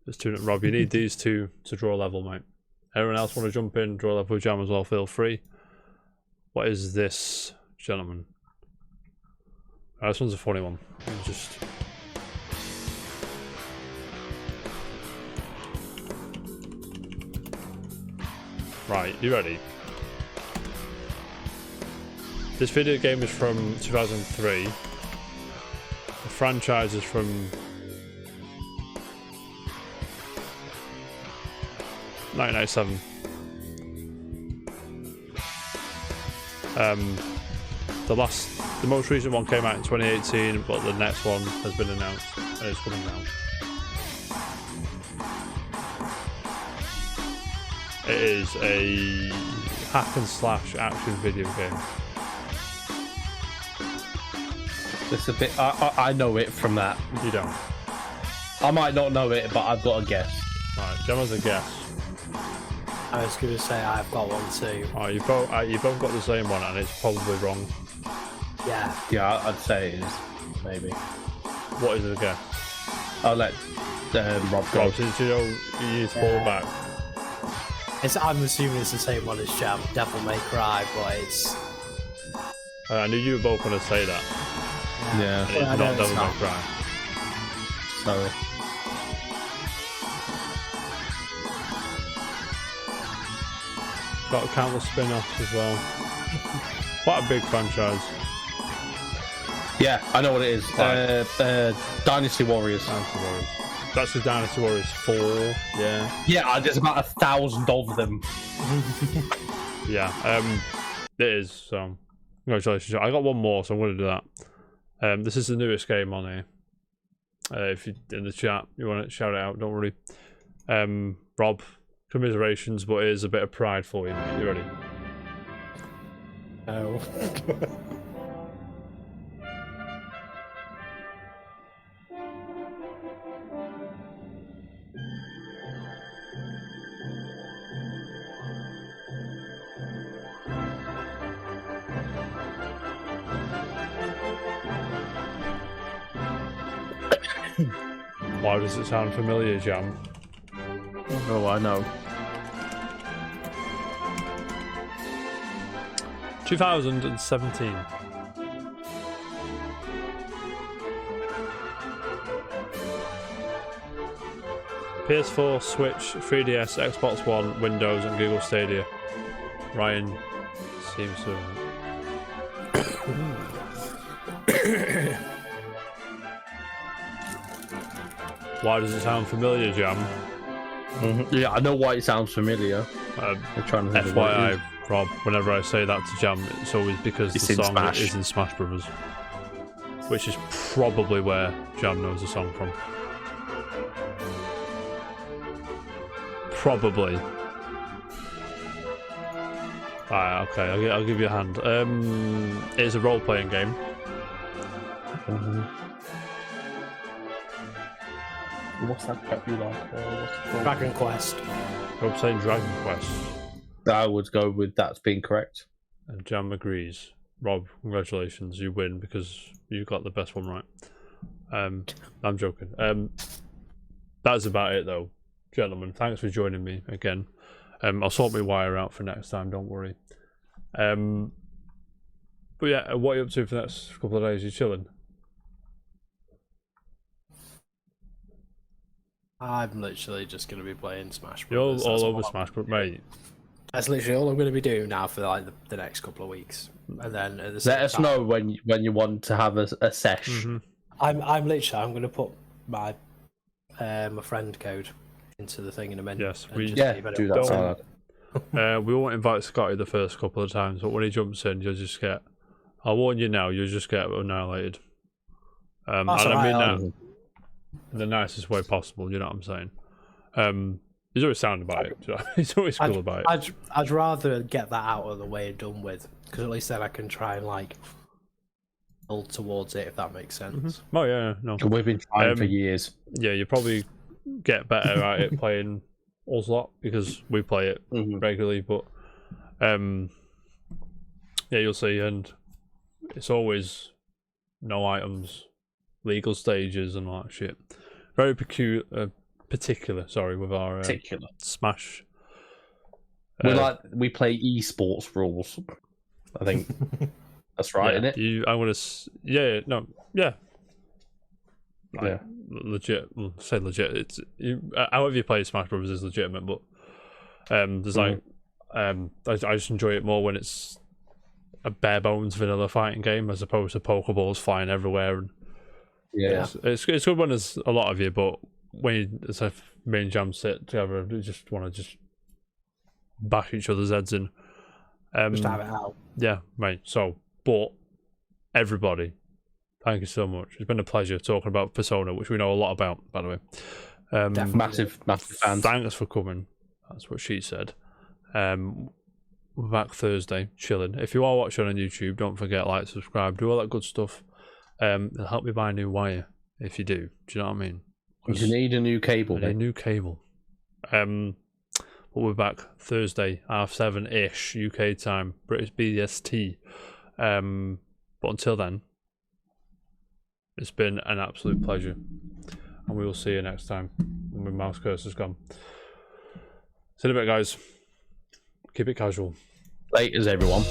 There's two. Rob, you need these two to draw level, mate. Everyone else want to jump in, draw level with Jam as well, feel free. What is this, gentlemen? This one's a funny one. Just... Right, you ready? This video game is from 2003. The franchise is from 1997. The most recent one came out in 2018, but the next one has been announced and it's coming out. It is a hack and slash action video game. It's a bit. I know it from that. You don't. I might not know it, but I've got a guess. Right, Gemma's a guess. I was going to say I've got one too. Oh, you both got the same one, and it's probably wrong. Yeah. Yeah, I'd say it is. Maybe. What is it again? I'll let Rob go. Rob, since you know you need to fall back. I'm assuming it's the same one as Jam, Devil May Cry, but it's... I knew you were both going to say that. Yeah. And it's not Devil May Cry. Sorry. Got countless spin-offs as well. Quite a big franchise. Yeah, I know what it is. Right. Dynasty Warriors. Dynasty Warriors. That's the Dynasty Warriors 4. Yeah. Yeah, there's about 1,000 of them. Yeah. It is. So, congratulations. I got one more, so I'm going to do that. This is the newest game on here. If you in the chat you want to shout it out, don't worry. Rob, commiserations, but it is a bit of pride for you, mate. You ready? Oh. Why does it sound familiar, Jam? Oh, I know. 2017. PS4, Switch, 3DS, Xbox One, Windows, and Google Stadia. Ryan seems to. Why does it sound familiar, Jam? Yeah, I know why it sounds familiar. I'm trying to think of what it is. FYI, Rob, whenever I say that to Jam, it's always because It's the in song Smash. is in Smash Brothers. Which is probably where Jam knows the song from. Probably. Alright, okay, I'll give you a hand. It's a role-playing game. What's that crap you like? What's it called? Dragon Quest. I'm saying Dragon Quest. I would go with that's being correct. And Jam agrees. Rob, congratulations, you win because you got the best one right. I'm joking. That's about it though, gentlemen. Thanks for joining me again. I'll sort my wire out for next time, don't worry. But yeah, what are you up to for the next couple of days? You chilling? I'm literally just going to be playing Smash You're Bros. all That's over all Smash, but mate. That's literally all I'm going to be doing now for like the next couple of weeks, and then at the same Let us time, know when you want to have a sesh. Mhm. I'm going to put my my friend code into the thing in a minute. Yes, and we- just Yeah, leave it do at that. that. Salad. We won't invite Scotty the first couple of times, but when he jumps in, you'll just get. I'll warn you now, you'll just get annihilated. And That's I alright, mean I'll- that in the nicest way possible. You know what I'm saying? He's always sound about it. He's always cool about it. I'd rather get that out of the way and done with, because at least then I can try and like build towards it, if that makes sense. Oh yeah, no. We've been trying for years. Yeah, you probably get better at it playing Ocelot because we play it regularly. But yeah, you'll see, and it's always no items, legal stages, and all that shit. Very particular. Sorry, with our Particular. Smash. We play esports rules. I think that's right, yeah, isn't it? I'm gonna. Yeah. Yeah. Legit. Well, say legit. It's however you play Smash Brothers is legitimate, but there's like I just enjoy it more when it's a bare bones vanilla fighting game as opposed to Pokeballs flying everywhere. And Yeah. it's good when there's a lot of you, but when you, it's like me and Jam sit together, you just want to just bash each other's heads in. Just have it out. Yeah, mate. So, but everybody, thank you so much. It's been a pleasure talking about Persona, which we know a lot about, by the way. Massive fans. Thanks for coming. That's what she said. We're back Thursday, chilling. If you are watching on YouTube, don't forget, like, subscribe, do all that good stuff. It'll help me buy a new wire if you do. Do you know what I mean? You need a new cable. A new cable. But we're back Thursday, 7:30ish UK time, British BST. But until then, it's been an absolute pleasure, and we will see you next time when my mouse cursor's gone. See you in a bit, guys. Keep it casual. Laters, everyone.